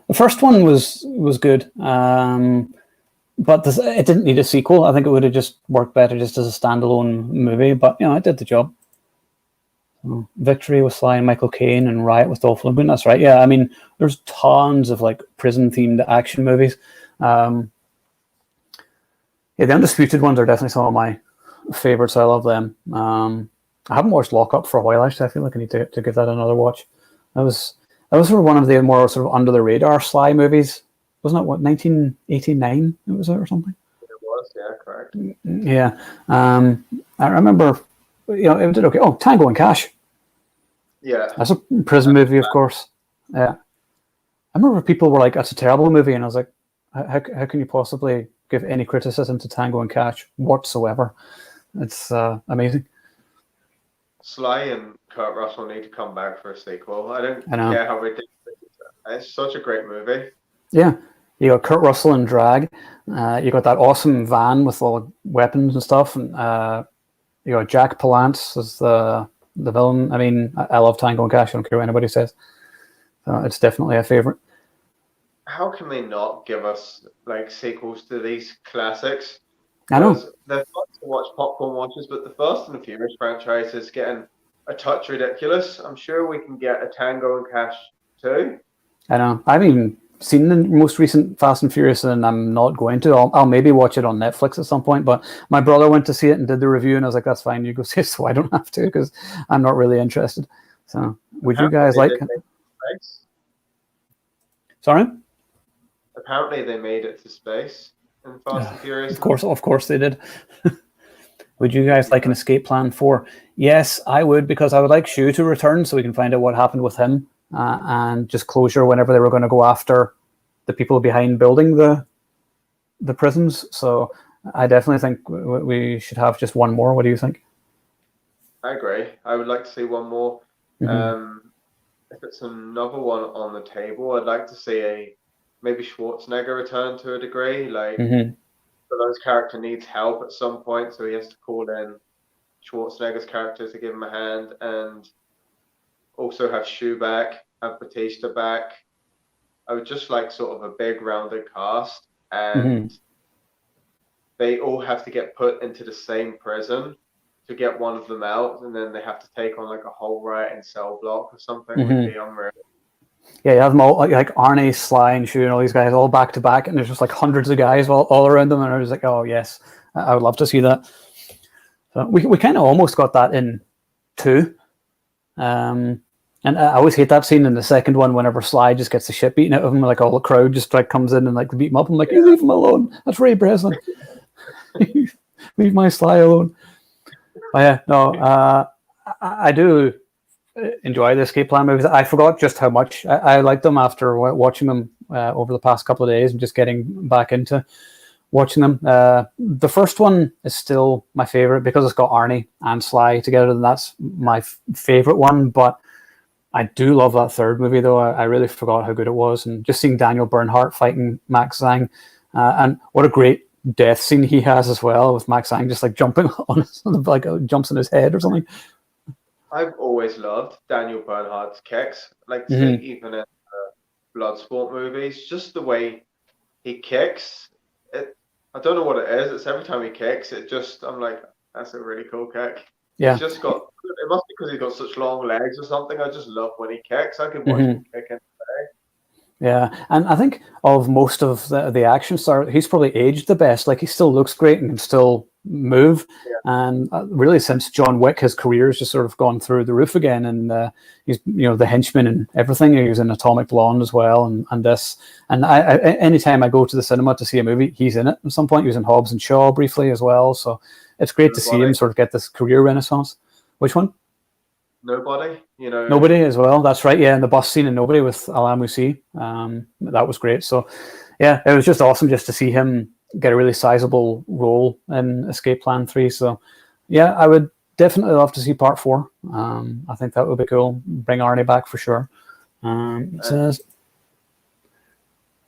A: The first one was good. But it didn't need a sequel. I think it would have just worked better just as a standalone movie. But, you know, it did the job. Victory with Sly and Michael Caine and Riot with Dolph Lundgren. That's right. Yeah, I mean, there's tons of like prison-themed action movies. Yeah, the Undisputed ones are definitely some of my favorites. I love them. I haven't watched Lock Up for a while, actually. I feel like I need to give that another watch. That was sort of one of the more sort of under-the-radar Sly movies. Wasn't it, 1989 it was, or something?
B: It was, yeah, correct.
A: Yeah. I remember, you know, it did okay. Oh, Tango and Cash.
B: Yeah.
A: That's a prison movie, of course. Yeah. I remember people were like, that's a terrible movie. And I was like, how can you possibly give any criticism to Tango and Cash whatsoever? It's amazing.
B: Sly and Kurt Russell need to come back for a sequel. I don't care how ridiculous it is. It's such a great movie. Yeah.
A: You got Kurt Russell in drag. You got that awesome van with all the weapons and stuff. And you got Jack Palance as the villain. I mean, I love Tango and Cash. I don't care what anybody says. It's definitely a favorite.
B: How can they not give us like sequels to these classics?
A: I know.
B: They're fun to watch popcorn watches, but the Fast and the Furious franchise is getting a touch ridiculous. I'm sure we can get a Tango and Cash too.
A: I know. I haven't even seen the most recent Fast and Furious, and I'm not going to. I'll maybe watch it on Netflix at some point, but my brother went to see it and did the review, and I was like, that's fine, you go see it, so I don't have to, because I'm not really interested. So would you guys like it? Sorry?
B: Apparently they made it to space in Fast and Furious.
A: Of course they did. Would you guys like an escape plan 4? Yes, I would, because I would like Shu to return so we can find out what happened with him. And just closure whenever they were going to go after the people behind building the prisons. So I definitely think we should have just one more. What do you think?
B: I agree. I would like to see one more. If it's another one on the table, I'd like to see maybe Schwarzenegger return to a degree. Like, Stallone's character needs help at some point, so he has to call in Schwarzenegger's character to give him a hand, and also have Shu back, have Batista back. I would just like sort of a big rounded cast, and they all have to get put into the same prison to get one of them out, and then they have to take on like a whole riot in cell block or something. Would be unreal.
A: Yeah, you have them all like Arnie, Sly, and Shu, and all these guys all back to back, and there's just like hundreds of guys all around them, and I was like, oh yes, I would love to see that. So we kind of almost got that in 2. And I always hate that scene in the second one whenever Sly just gets the shit beaten out of him, like all the crowd just like comes in and like beat him up. I'm like, you leave him alone. That's Ray Breslin. Leave my Sly alone. But yeah, no, I do enjoy the Escape Plan movies. I forgot just how much I liked them after watching them over the past couple of days and just getting back into watching them. The first one is still my favorite because it's got Arnie and Sly together, and that's my favorite one. But I do love that third movie, though. I really forgot how good it was, and just seeing Daniel Bernhardt fighting Max Zhang, and what a great death scene he has as well, with Max Zhang just like jumping on his, like jumps in his head or something.
B: I've always loved Daniel Bernhardt's kicks, like even in Bloodsport movies, just the way he kicks. I don't know what it is. It's every time he kicks, I'm like, that's a really cool kick.
A: Yeah.
B: He's just got, it must be because he's got such long legs or something. I just love when he kicks. I can watch him kick any day.
A: Yeah, and I think of most of the action star, he's probably aged the best. Like, he still looks great and can still move.
B: Yeah.
A: And really, since John Wick, his career has just sort of gone through the roof again. And he's, the henchman and everything. He was in Atomic Blonde as well, and this. And I anytime I go to the cinema to see a movie, he's in it. At some point, he was in Hobbs and Shaw briefly as well. So it's great to see him sort of get this career renaissance. Which one?
B: Nobody,
A: Nobody as well. That's right. Yeah, and the bus scene in Nobody with Alain Moussi. That was great. So, yeah, it was just awesome just to see him get a really sizable role in Escape Plan 3. So, yeah, I would definitely love to see part 4. I think that would be cool. Bring Arnie back for sure. It says,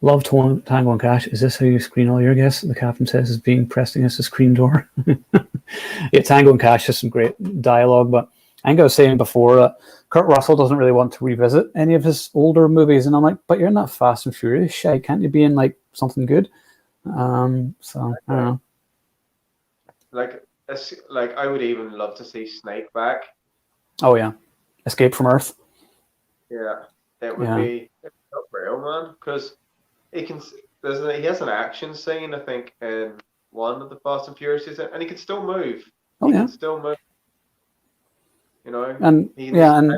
A: love Tango and Cash. Is this how you screen all your guests? The captain says is being pressed against the screen door. Yeah, Tango and Cash has some great dialogue, but I think I was saying before that Kurt Russell doesn't really want to revisit any of his older movies, and I'm like, but you're in that Fast and Furious shit. Can't you be in like something good? So I don't know.
B: Like I would even love to see Snake back.
A: Oh yeah, Escape from Earth.
B: Yeah, it would be not real, man, because he has an action scene, I think, in one of the Fast and Furious, and he can still move.
A: Oh yeah,
B: can still move.
A: And
B: he can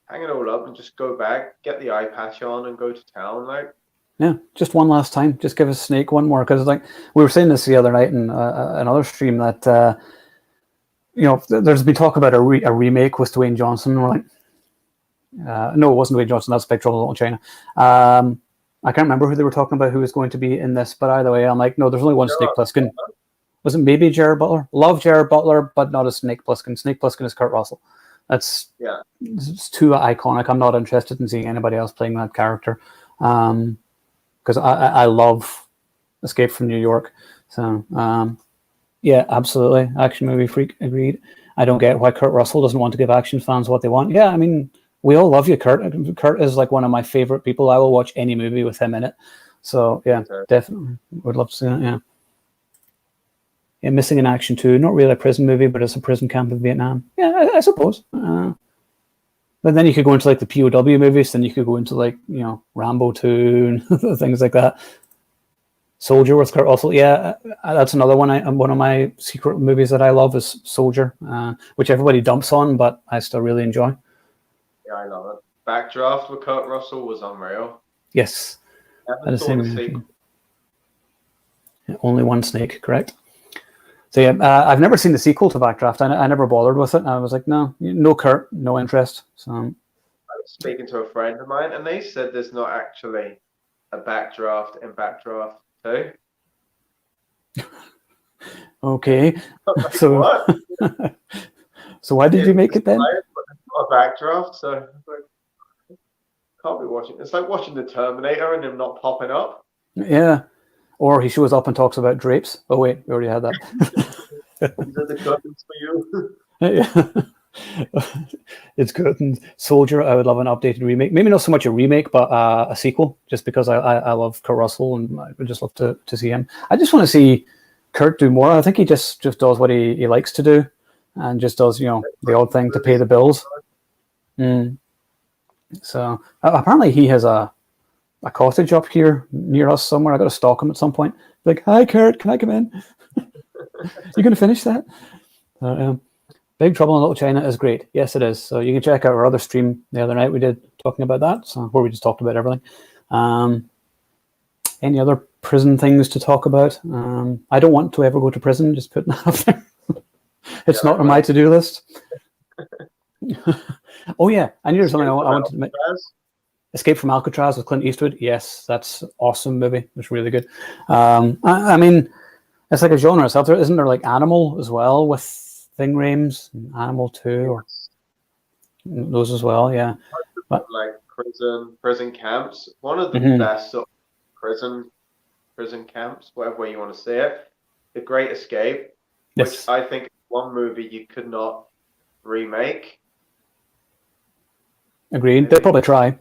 B: hang it all up and just go back, get the eye patch on, and go to town. Like,
A: yeah, just one last time. Just give us Snake one more, because like we were saying this the other night in another stream that there's been talk about a remake with Dwayne Johnson. We're like, no, it wasn't Dwayne Johnson. That's Big Trouble in Little China. I can't remember who they were talking about who was going to be in this, but either way, I'm like, no, there's only one Snake Plissken. Was it maybe Jared Butler? Love Jared Butler, but not as Snake Plissken. Snake Plissken is Kurt Russell. It's too iconic. I'm not interested in seeing anybody else playing that character, because I love Escape from New York. So yeah, absolutely. Action movie freak, agreed. I don't get why Kurt Russell doesn't want to give action fans what they want. Yeah, I mean, we all love you, Kurt. Kurt is like one of my favorite people. I will watch any movie with him in it. So yeah, definitely would love to see that. Yeah. Yeah, Missing in Action 2, not really a prison movie, but it's a prison camp in Vietnam. Yeah, I suppose. But then you could go into like the POW movies, then you could go into like, Rambo 2 and things like that. Soldier with Kurt Russell. Yeah, that's another one. One of my secret movies that I love is Soldier, which everybody dumps on, but I still really enjoy.
B: Yeah, I love it. Backdraft with Kurt Russell was unreal.
A: Yes. Only one snake, correct? So yeah, I've never seen the sequel to Backdraft. I never bothered with it. I was like, no Kurt, no interest. So I
B: was speaking to a friend of mine, and they said there's not actually a Backdraft in Backdraft 2.
A: Okay.
B: Like,
A: so
B: what?
A: So why did you make it then?
B: Not a Backdraft, so like, can't be watching. It's like watching the Terminator and him not popping up.
A: Yeah. Or he shows up and talks about drapes. Oh, wait, we already had that.
B: are the curtains for you.
A: Yeah. It's good. And Soldier, I would love an updated remake. Maybe not so much a remake, but a sequel, just because I love Kurt Russell and I would just love to see him. I just want to see Kurt do more. I think he just does what he likes to do and just does, the odd thing to pay the bills. So apparently he has a cottage up here near us somewhere. I got to stalk him at some point. Like, hi, Kurt, can I come in? You going to finish that? Big Trouble in Little China is great. Yes, it is. So you can check out our other stream the other night we did talking about that, so where we just talked about everything. Any other prison things to talk about? I don't want to ever go to prison, just putting that up there. It's not on my to-do list. Oh, yeah. I knew there was something I wanted to make. Escape from Alcatraz with Clint Eastwood. Yes, that's an awesome movie. It's really good. I mean, it's like a genre itself. Isn't there like Animal as well with Ving Rhames? Animal 2 or those as well, yeah. But,
B: like prison camps. One of the best sort of prison camps, whatever way you want to say it. The Great Escape, which I think is one movie you could not remake.
A: Agreed. They'll probably try.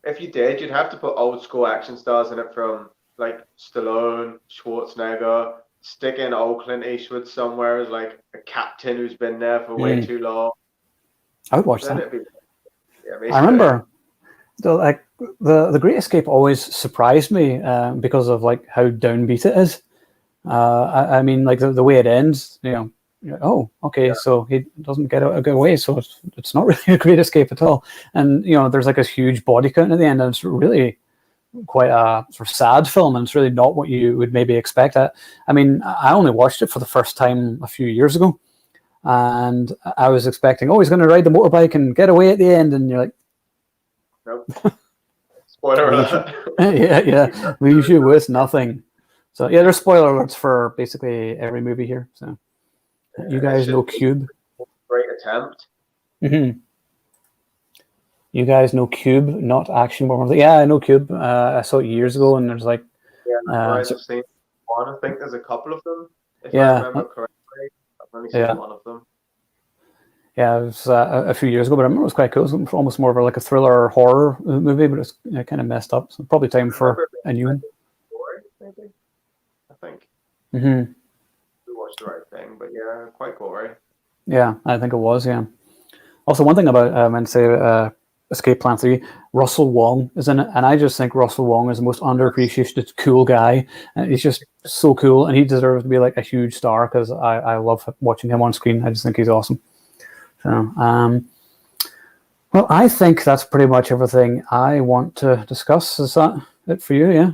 B: If you did, you'd have to put old school action stars in it from like Stallone, Schwarzenegger, stick in old Clint Eastwood somewhere as like a captain who's been there for way too long.
A: I would watch that. I remember the Great Escape always surprised me because of like how downbeat it is. I mean, like the way it ends, oh, okay, so he doesn't get away, so it's not really a great escape at all. And there's like a huge body count at the end, and it's really quite a sort of sad film, and it's really not what you would maybe expect. I mean, I only watched it for the first time a few years ago, and I was expecting, he's going to ride the motorbike and get away at the end, and you're like,
B: nope. Spoiler alert.
A: yeah, leaves you with nothing. So yeah, there's spoiler alerts for basically every movie here. So. You guys know Cube?
B: Great attempt.
A: You guys know Cube, not Action Bomber. Yeah, I know Cube. I saw it years ago, and there's like...
B: I've seen one. I think there's a couple of them, if I remember correctly. I've only seen one of them.
A: Yeah, it was a few years ago, but I remember it was quite cool. It was almost more of like a thriller horror movie, but it's kind of messed up. So probably time for a new one.
B: Maybe, I think. The right thing, but yeah, quite gory.
A: Yeah, I think it was. Yeah. Also, one thing about Escape Plan 3, Russell Wong is in it, and I just think Russell Wong is the most underappreciated cool guy, and he's just so cool, and he deserves to be like a huge star because I love watching him on screen. I just think he's awesome. So, well, I think that's pretty much everything I want to discuss. Is that it for you? Yeah.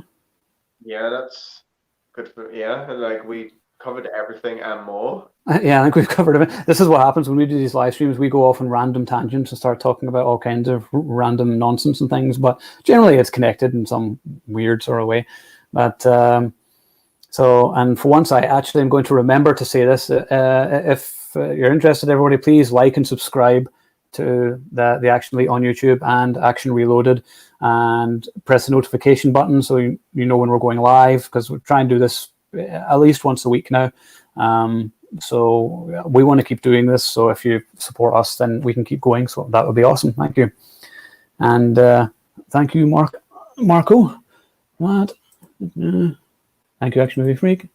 B: Yeah, that's good for like we covered everything and more.
A: Yeah, I think we've covered it. This is what happens when we do these live streams. We go off on random tangents and start talking about all kinds of random nonsense and things, but generally it's connected in some weird sort of way. But and for once, I actually am going to remember to say this. If you're interested, everybody, please like and subscribe to the Action Elite on YouTube and Action Reloaded, and press the notification button so you know when we're going live, because we're trying to do this at least once a week now. So we want to keep doing this. So if you support us, then we can keep going. So that would be awesome. Thank you. And thank you, Marco. What? Thank you, Action Movie Freak.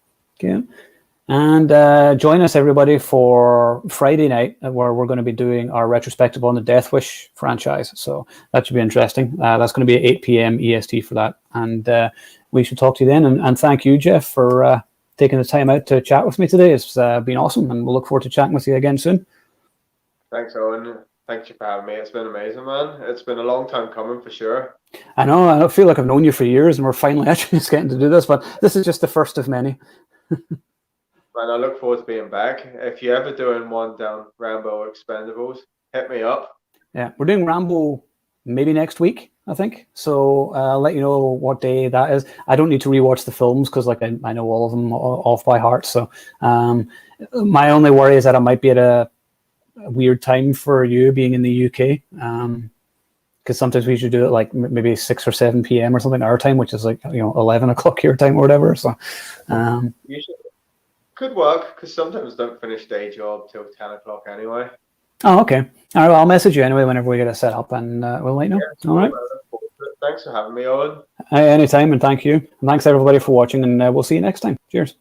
A: Okay. And join us, everybody, for Friday night, where we're going to be doing our retrospective on the Death Wish franchise. So that should be interesting. That's going to be at 8 p.m. EST for that. And we should talk to you then. And thank you, Jeff, for taking the time out to chat with me today. It's been awesome, and we'll look forward to chatting with you again soon.
B: Thanks, Owen. Thank you for having me. It's been amazing, man. It's been a long time coming for sure.
A: I know. I feel like I've known you for years, and we're finally actually just getting to do this, but this is just the first of many.
B: Man, I look forward to being back. If you're ever doing one down Rambo or Expendables, hit me up. Yeah, we're doing Rambo maybe next week, I think. So I'll let you know what day that is. I don't need to rewatch the films because like I know all of them off by heart. So my only worry is that I might be at a weird time for you being in the UK. Because sometimes we should do it like maybe 6 or 7 p.m. or something our time, which is like 11 o'clock your time or whatever. So Usually. Could work, because sometimes don't finish day job till 10 o'clock anyway.
A: Oh, okay. All right. Well, I'll message you anyway whenever we get it set up, and we'll let you know.
B: Yeah,
A: All right.
B: Thanks for having me, Owen.
A: Anytime, and thank you. And thanks everybody for watching, and we'll see you next time. Cheers.